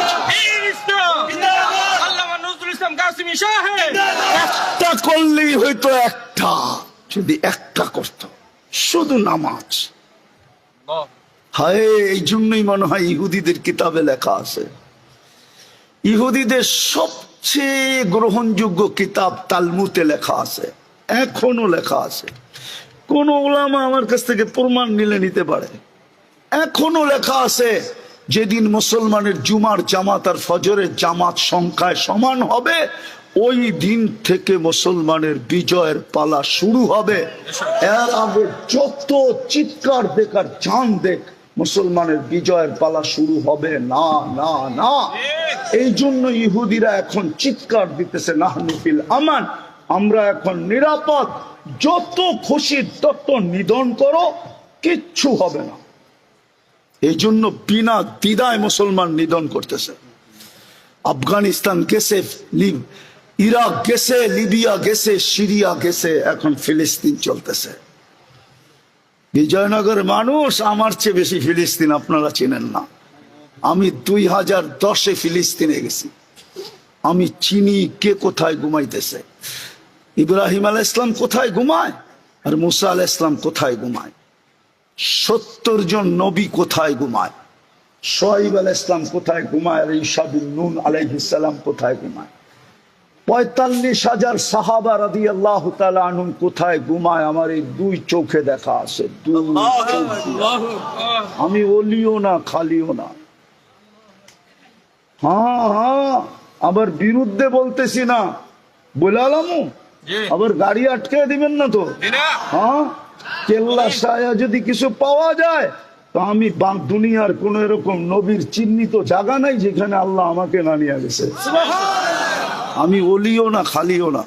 একটা করলেই হইতো, একটা যদি একটা করত, শুধু নামাজ। হায়, এই জন্যই মনে হয় ইহুদিদের কিতাবে লেখা আছে, ইহুদিদের সবচেয়ে গ্রহণযোগ্য কিতাব তালমুদে লেখা আছে, এখনো লেখা আছে। কোন উলামা আমার কাছ থেকে প্রমাণ নিলে নিতে পারে। এখনো লেখা আছে, যেদিন মুসলমানের জুমার জামাত আর ফজরের জামাত সংখ্যায় সমান হবে, ওই দিন থেকে মুসলমানের বিজয়ের পালা শুরু হবে। এর আগে যত চিৎকার দেখার জান দেখ, মুসলমানের বিজয়ের পালা শুরু হবে না, না, না। এই জন্য ইহুদিরা এখন চিৎকার দিতেছে, নাহনু ফিল আমান, আমরা এখন নিরাপদ, যত খুশি তত নিধন করো, কিচ্ছু হবে না। এই জন্য বিনা দ্বিধায় মুসলমান নিধন করতেছে। আফগানিস্তান গেছে, ইরাক গেছে, লিবিয়া গেছে, সিরিয়া গেছে, এখন ফিলিস্তিন চলতেছে। বিজয়নগর মানুষ আমার চেয়ে বেশি ফিলিস্তিন আপনারা চিনেন না। আমি 2010-এ ফিলিস্তিনে গেছি। আমি চিনি কে কোথায় ঘুমাইতেছে। ইব্রাহিম আলাইহিস সালাম কোথায় ঘুমায় আর মুসা আলাইহিস সালাম কোথায় ঘুমায়, 70 জন নবী কোথায় ঘুমায়, শুআয়ব আলাইহিস সালাম কোথায় ঘুমায় আর ঈসা বিন নূন আলাইহিস সালাম কোথায় ঘুমায়, 45,000 সাহাবা রাদিয়াল্লাহু তাআলা আনহুম কোথায় ঘুমায়, আমার এই 2 চোখে দেখা আছে। আমি ওলিও না, খালিও না। হ্যাঁ, আবার বিরুদ্ধে বলতেছি না, বলালামু আবার গাড়ি আটকে দিবেন না তো। হ্যাঁ, কেল্লা সায়া যদি কিছু পাওয়া যায় তো আমি দুনিয়ার কোন এরকম নবীর চিহ্নিত জায়গা নাই যেখানে আল্লাহ আমাকে না নিয়ে গেছে। আমি ওলিও না, খালিও না,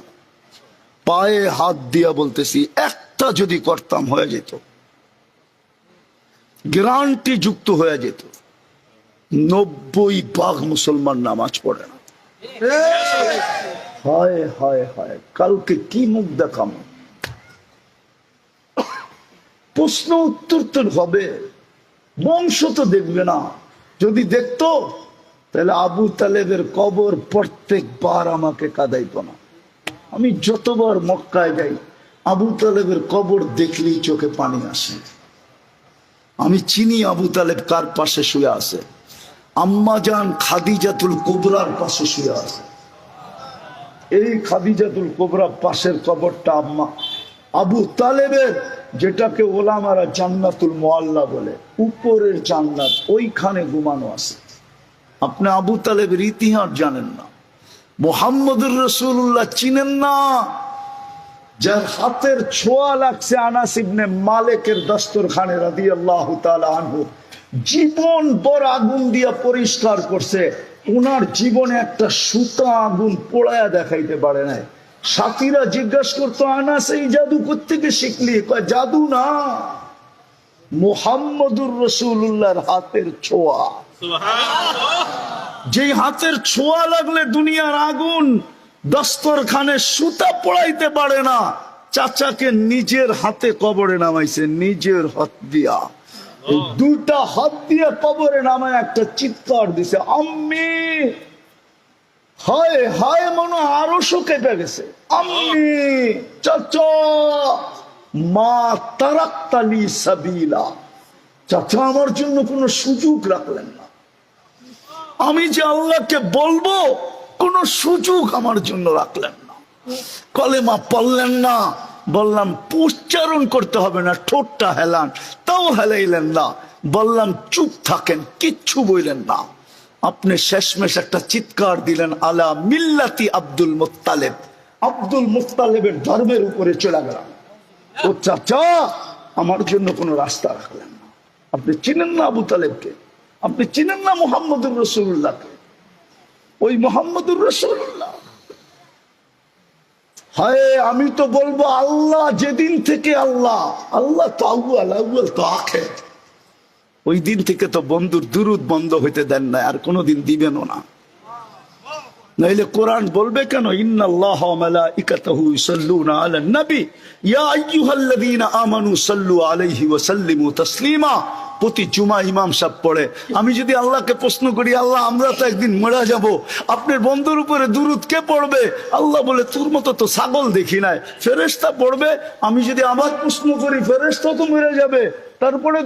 পায়ে হাত দিয়া বলতেছি, একটা যদি করতাম হয়ে যেত, গ্যারান্টি যুক্ত হয়ে যেত। 90% মুসলমান নামাজ পড়ে না। হায় হায় হায়, কালকে কি মুখ দেখাম? প্রশ্ন উত্তর তো হবে, বংশ তো দেখবে না। যদি দেখতো তাহলে আবু তালেবের কবর প্রত্যেকবার আমাকে কাঁদাইতো না। আমি যতবার মক্কায় যাই আবু তালেবের কবর দেখলেই চোখে পানি আসে। আমি চিনি আবু তালেব কার পাশে শুয়ে আছে। আম্মাজান খাদিজাতুল কুবরার পাশে শুয়ে আছে। এই খাদিজাতুল কুবরা পাশের কবরটা আম্মা আবু তালেবের, যেটাকে ওলামারা জান্নাতুল মুআল্লা বলে, উপরের জান্নাত, ওইখানে ঘুমানো আছে। আপনি আবু তালেবের ইতিহাস জানেন না, মুহাম্মদুর রাসূলুল্লাহ চিনেন না, যার হাতের ছোঁয়া লাগছে আনাস ইবনে মালিকের দস্তরখানে রাদিয়াল্লাহু তাআলা আনহু, জীবন বড় আগুন দিয়া পরিষ্কার করছে, ওনার জীবনে একটা সুতা আগুন পোড়ায়া দেখাইতে পারে নাই। সাথীরা জিজ্ঞাসা করতো, আনাস এই জাদু কোত্থেকে শিখলি? কয় জাদু না, মুহাম্মদুর রাসূলুল্লাহর হাতের ছোঁয়া। যে হাতের ছোঁয়া লাগলে দুনিয়ার আগুন দস্তরখানে সুতা পড়াইতে পারে না, চাচাকে নিজের হাতে কবরে নামাইছে, নিজের হাত দিয়া, দুটা হাত দিয়ে কবরে নামায় একটা চিৎকার দিছে, আম্মি। হায় হায়, মনে আরো কেঁপে গেছে, আম্মি, চাচা, মা তারাক্তানি সাবিলা। চাচা আমার জন্য কোন সুযোগ রাখলেন না, আমি যে আল্লাহকে বলবো কোন সুযোগ আমার জন্য রাখলেন না, কলেমা পড়লেন না, বললাম উচ্চারণ করতে হবে না, ঠোঁটটা হেলান, তাও হেলাইলেন না, বললাম চুপ থাকেন, কিচ্ছু বললেন না। আপনি শেষমেশ একটা চিৎকার দিলেন, আলা মিল্লাতি আব্দুল মুত্তালিব, আব্দুল মুত্তালিবের ধর্মের উপরে চলে গেলাম। ও চাচা আমার জন্য কোনো রাস্তা রাখলেন না। আপনি চিনেন না আবু তালেবকে, আপনি চিনেন না মুহাম্মদুর রাসূলুল্লাহকে। ওই মুহাম্মদুর রাসূলুল্লাহ, হায় আমি তো বলবো আল্লাহ যেদিন থেকে আল্লাহ, আল্লাহ তো আউয়াল, আউয়াল তো আখির, ওই দিন থেকে তো বন্ধুর দুরুদ বন্ধ হইতে দেন না, আর কোনোদিন দিবেনও না। নইলে কোরআন বলবে কেন, ইন্নাল্লাহা ওয়া মালাইকাতাহু ইউসাল্লুনা আলান নবী ইয়া আইয়ুহাল্লাযীনা আমানু সাল্লু আলাইহি ওয়া সাল্লিমু তাসলিমা। প্রতি জুমা ইমাম সাহেব পড়ে। আমি যদি আল্লাহকে প্রশ্ন করি, আল্লাহ আমরা তো একদিন মরে যাব, আপনার বন্ধুর উপরে দুরুদ কে পড়বে? আল্লাহ বলে তোর মতো তো ছাগল দেখি নাই, ফেরেশতা পড়বে। আমি যদি আবার প্রশ্ন করি, ফেরেশতা তো মরে যাবে, তারপরে